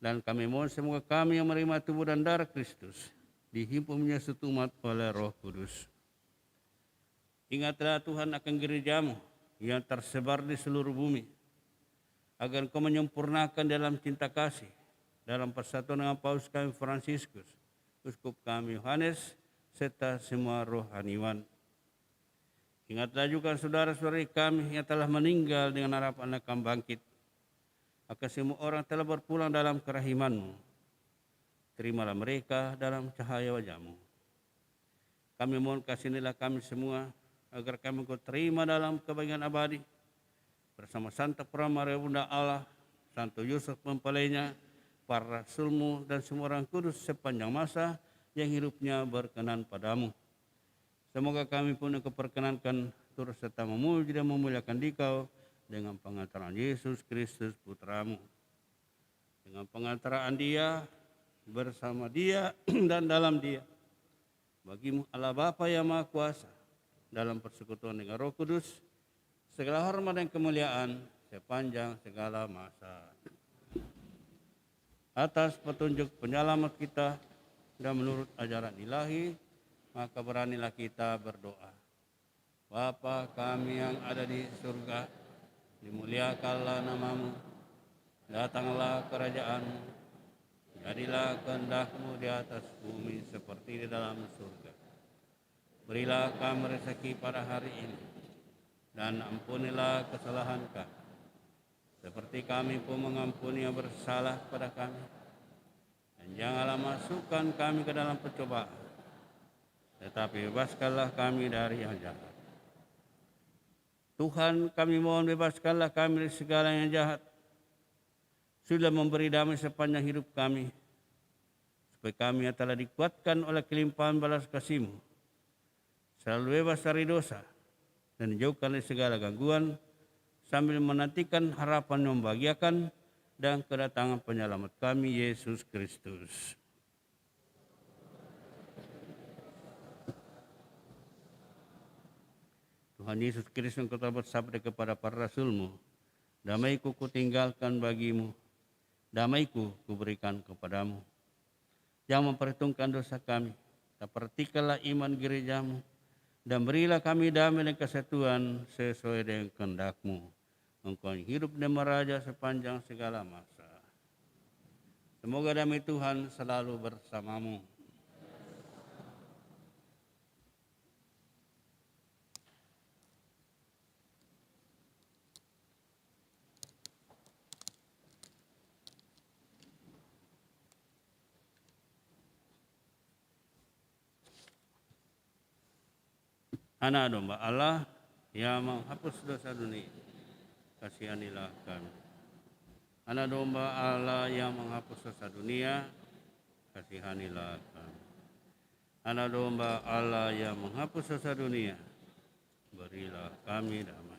Dan kami mohon semoga kami yang menerima tubuh dan darah Kristus dihimpun menjadi satu umat oleh Roh Kudus. Ingatlah Tuhan akan gereja-Mu yang tersebar di seluruh bumi, agar Engkau menyempurnakan dalam cinta kasih, dalam persatuan dengan Paus kami Fransiskus, Uskup kami Yohanes, serta semua rohaniwan. Ingatlah juga saudara-saudari kami yang telah meninggal dengan harapan akan bangkit, agar semua orang telah berpulang dalam kerahiman-Mu. Terimalah mereka dalam cahaya wajah-Mu. Kami mohon kasihanilah kami semua, agar kami Engkau terima dalam kebahagiaan abadi, bersama Santa Maria Bunda Allah, Santo Yusuf mempelainya, para rasul-Mu dan semua orang kudus sepanjang masa yang hidupnya berkenan padamu. Semoga kami pun Engkau perkenankan turut serta memuji dan memuliakan Dikau dengan pengantaran Yesus Kristus Putra-Mu. Dengan pengantaran Dia, bersama Dia dan dalam Dia, bagi-Mu Allah Bapa yang Maha Kuasa, dalam persekutuan dengan Roh Kudus, segala hormat dan kemuliaan sepanjang segala masa. Atas petunjuk penyelamat kita dan menurut ajaran ilahi, maka beranilah kita berdoa. Bapa kami yang ada di surga, dimuliakanlah nama-Mu, datanglah kerajaan-Mu, jadilah kehendak-Mu di atas bumi seperti di dalam surga. Berilah kami rezeki pada hari ini, dan ampunilah kesalahan kami, seperti kami pun mengampuni yang bersalah pada kami. Dan janganlah masukkan kami ke dalam pencobaan, tetapi bebaskanlah kami dari yang jahat. Tuhan, kami mohon bebaskanlah kami dari segala yang jahat. Sudah memberi damai sepanjang hidup kami, supaya kami yang telah dikuatkan oleh kelimpahan balas kasih-Mu, selalu bebas dari dosa dan dijauhkan dari segala gangguan, sambil menantikan harapan yang membahagiakan dan kedatangan penyelamat kami, Yesus Kristus. Tuhan Yesus Kristus, Engkau telah bersabda kepada para rasul-Mu, "Damai-Ku kutinggalkan bagi-Mu, damaiku kuberikan kepadamu. Jangan memperhitungkan dosa kami, perhatikanlah iman gerejamu, dan berilah kami damai dan kesatuan sesuai dengan kehendak-Mu. Engkau hidup dan meraja sepanjang segala masa. Semoga damai Tuhan selalu bersamamu. Anak domba Allah yang menghapus dosa dunia, kasihanilah kami. Anak domba Allah yang menghapus dosa dunia, kasihanilah kami. Anak domba Allah yang menghapus dosa dunia, berilah kami damai.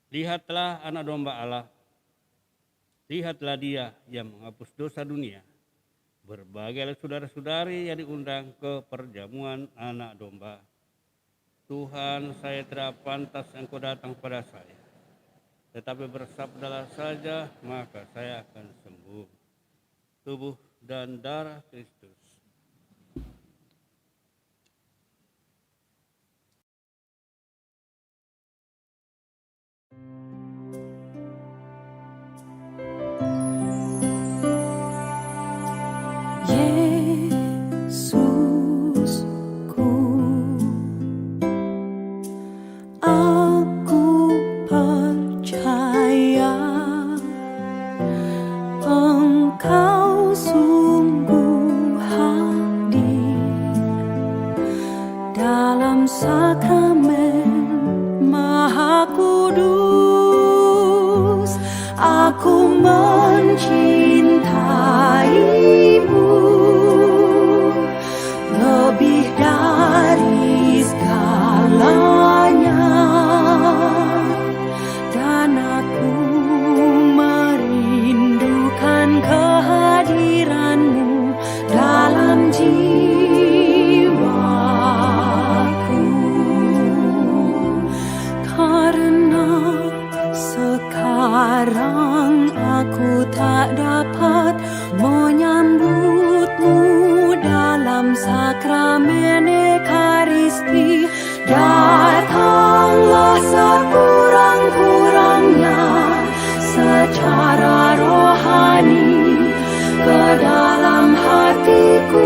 Lihatlah anak domba Allah, lihatlah Dia yang menghapus dosa dunia. Berbahagialah saudara-saudari yang diundang ke perjamuan anak domba. Tuhan, saya tidak pantas Engkau datang pada saya, tetapi bersabdalah saja, maka saya akan sembuh. Tubuh dan darah Kristus. Yesusku, aku percaya Engkau sungguh hadir dalam sakramen Maha Kudus. Aku mencintaimu lebih dari segalanya, dan aku merindukan kehadiranmu dalam jiwaku. Karena sekarang aku tak dapat menyambutmu dalam sakramen Ekaristi, datanglah sekurang-kurangnya secara rohani ke dalam hatiku.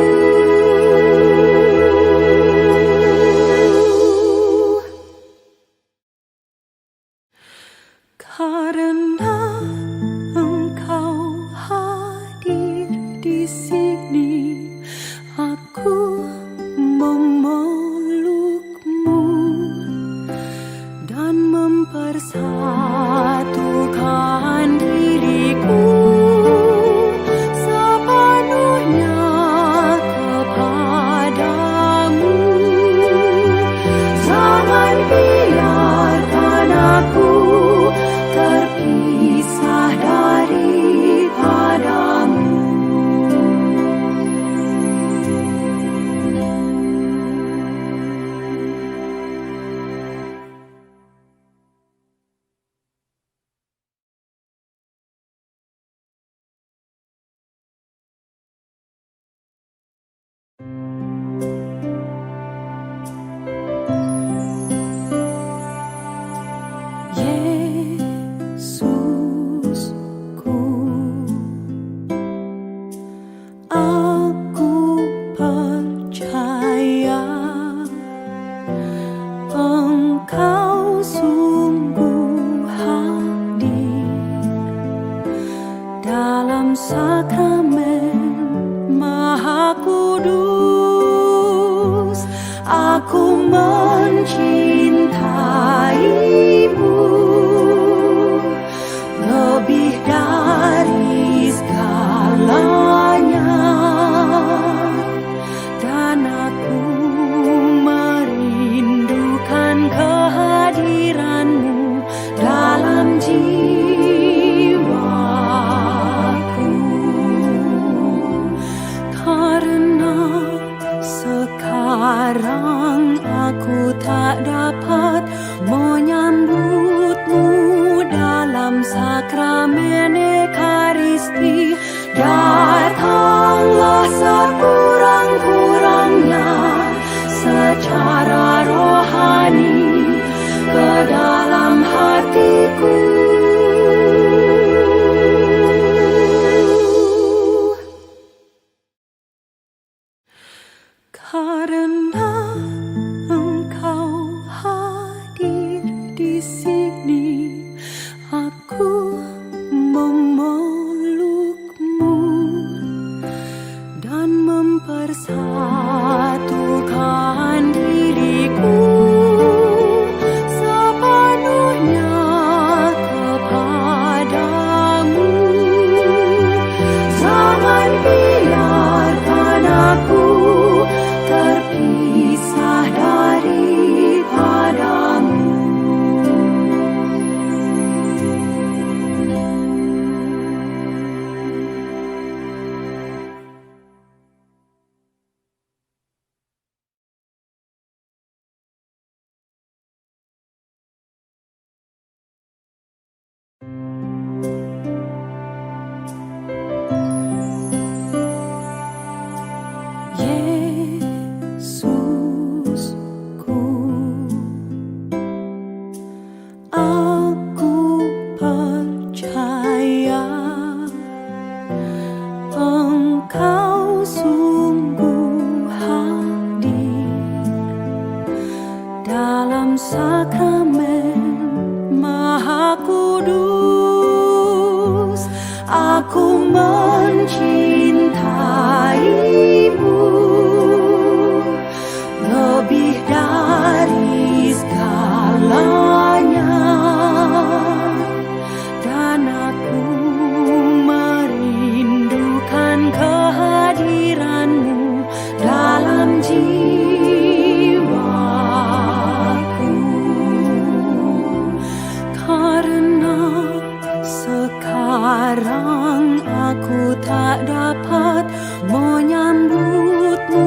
Karena Engkau hadir di sini, aku memelukmu Yesusku, aku percaya Engkau sungguh hadir dalam sakramen Maha Kudus. Aku mencintaimu lebih dari segalanya, dan aku merindukan kehadiranmu dalam jiwaku. Karena sekarang aku tak dapat menyambutmu dalam sakramen Ekaristi, datanglah sekurang-kurangnya secara rohani ke dalam hatiku. Karena Engkau hadir di sini, aku memelukmu dan mempersatukan diriku sepenuhnya kepadamu. Jangan biarkan aku terpisah daripadamu. Yesusku, aku percaya Engkau sungguh hadir dalam sakramen Maha Kudus. Aku mencintaimu lebih dari segalanya, dan aku merindukan kehadiranmu dalam jiwaku. Karena sekarang aku tak dapat menyambutmu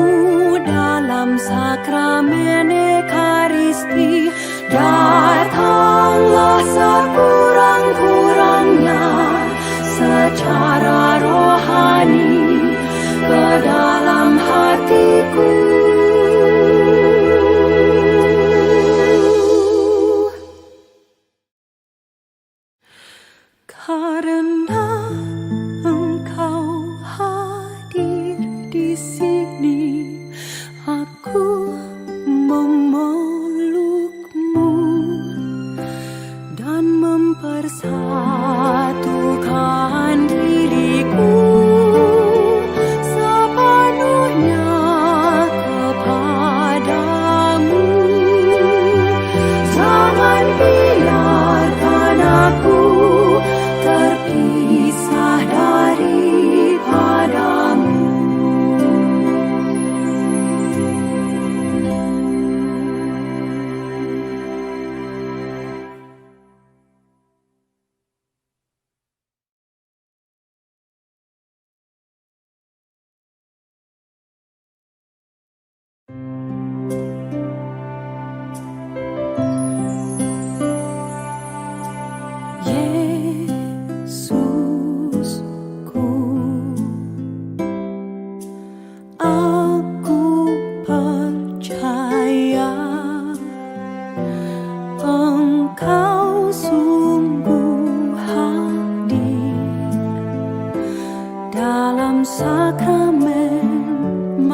dalam sakramen Ekaristi, datanglah sekurang-kurangnya secara rohani ke dalam hatiku. Karena Engkau hadir di sini, aku memelukmu dan mempersatukan diriku sepenuhnya kepadamu. Jangan biarkan aku terpisah daripadamu.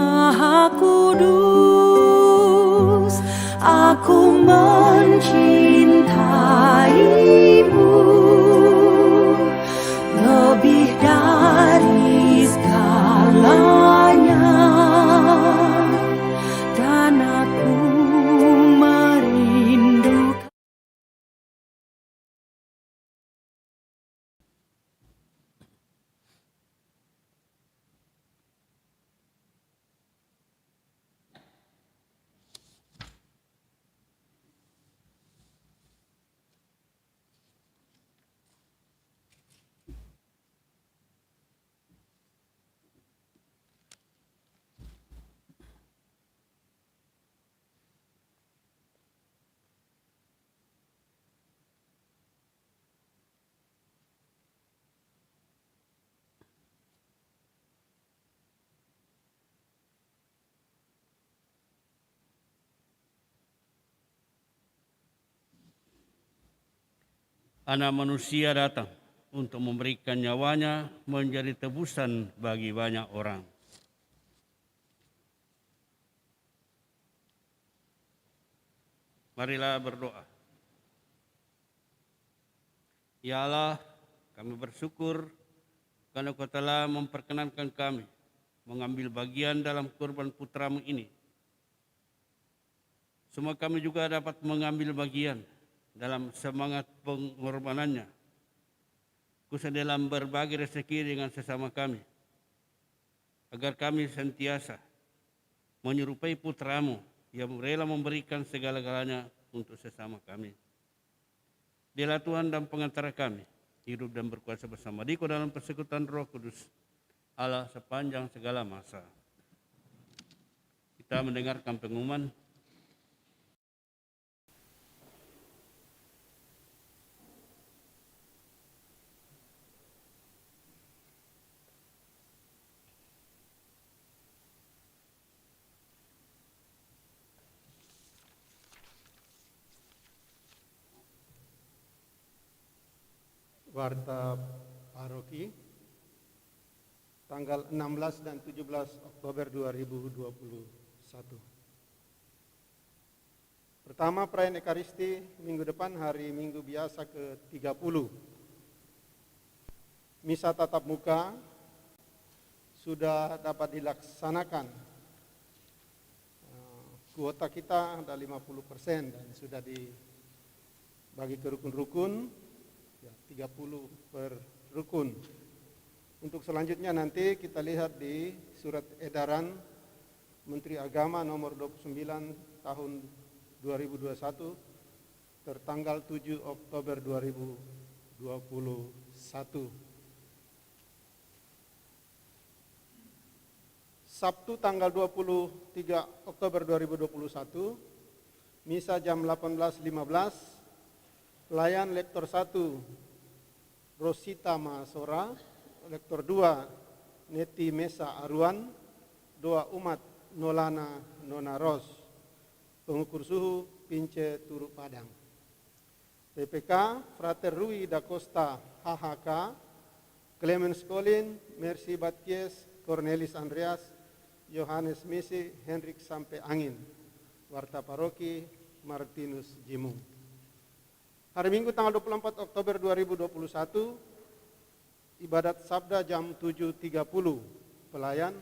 Maha Kudus, aku mencintaimu lebih dari segalanya, dan aku merindukan. Anak manusia datang untuk memberikan nyawanya menjadi tebusan bagi banyak orang. Marilah berdoa. Ya Allah, kami bersyukur karena Kau telah memperkenankan kami mengambil bagian dalam kurban putramu ini. Semua kami juga dapat mengambil bagian dalam semangat pengorbanannya, khususnya dalam berbagi rezeki dengan sesama kami, agar kami sentiasa menyerupai putramu yang rela memberikan segala-galanya untuk sesama kami. Dialah Tuhan dan pengantara kami, hidup dan berkuasa bersama Dikau dalam persekutuan Roh Kudus, Allah sepanjang segala masa. Kita mendengarkan pengumuman. Warta Paroki tanggal 16 dan 17 Oktober 2021. Pertama, perayaan Ekaristi minggu depan hari Minggu biasa ke-30. Misa tatap muka sudah dapat dilaksanakan. Kuota kita ada 50% dan sudah dibagi ke rukun-rukun. 30 per rukun. Untuk selanjutnya nanti kita lihat di surat edaran Menteri Agama nomor 29 tahun 2021 tertanggal 7 Oktober 2021. Sabtu tanggal 23 Oktober 2021, misa jam 18.15. Pelayan Lektor 1 Rosita Masora, Lektor 2 Neti Mesa Aruan, doa umat Nolana Nona Ros, pengukur suhu Pince Turu Padang. PPK Frater Rui da Costa HHK, Clemens Colin, Mercy Batkies, Cornelis Andreas, Yohanes Misi, Henrik Sampai Angin. Warta Paroki Martinus Jimung. Hari Minggu tanggal 24 Oktober 2021, ibadat sabda jam 7.30, pelayan,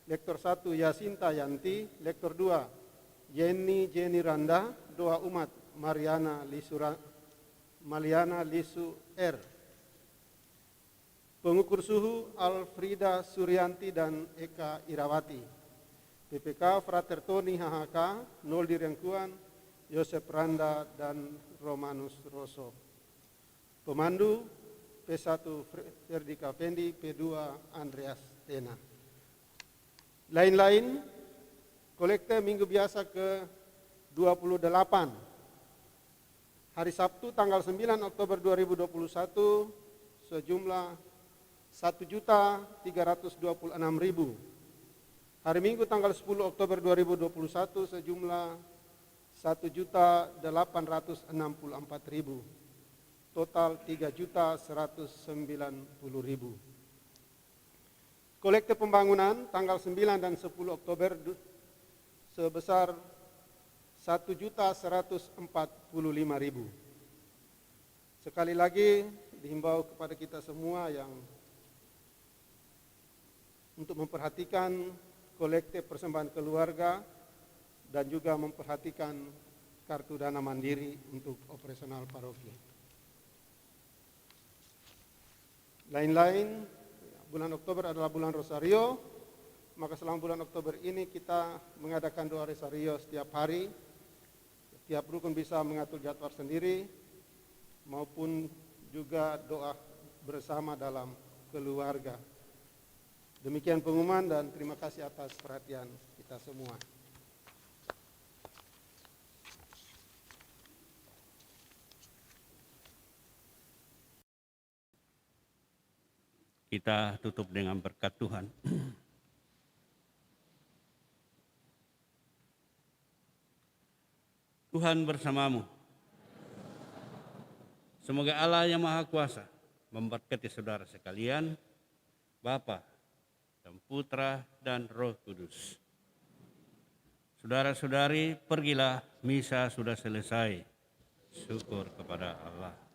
Lektor 1 Yasinta Yanti, Lektor 2 Jenny Randa, doa umat Maliana Lisu R. Pengukur suhu Alfrida Suryanti dan Eka Irawati. PPK Frater Tony HHK, Noldi Rengkuan, Yosep Randa dan Romanus Rosso. Pemandu P1 Ferdika Fendi, P2 Andreas Tena. Lain-lain, kolekte minggu biasa ke-28. Hari Sabtu tanggal 9 Oktober 2021 sejumlah 1.326.000. Hari Minggu tanggal 10 Oktober 2021 sejumlah 1.864.000. Total 3.190.000. Kolekte pembangunan tanggal 9 dan 10 Oktober sebesar 1.145.000. Sekali lagi dihimbau kepada kita semua yang untuk memperhatikan kolekte persembahan keluarga dan juga memperhatikan kartu dana mandiri untuk operasional paroki. Lain-lain, bulan Oktober adalah bulan Rosario, maka selama bulan Oktober ini kita mengadakan doa Rosario setiap hari. Tiap rukun bisa mengatur jadwal sendiri, maupun juga doa bersama dalam keluarga. Demikian pengumuman dan terima kasih atas perhatian kita semua. Kita tutup dengan berkat Tuhan. Tuhan bersamamu. Semoga Allah yang Maha Kuasa memberkati saudara sekalian, Bapa dan Putra dan Roh Kudus. Saudara-saudari, pergilah, misa sudah selesai. Syukur kepada Allah.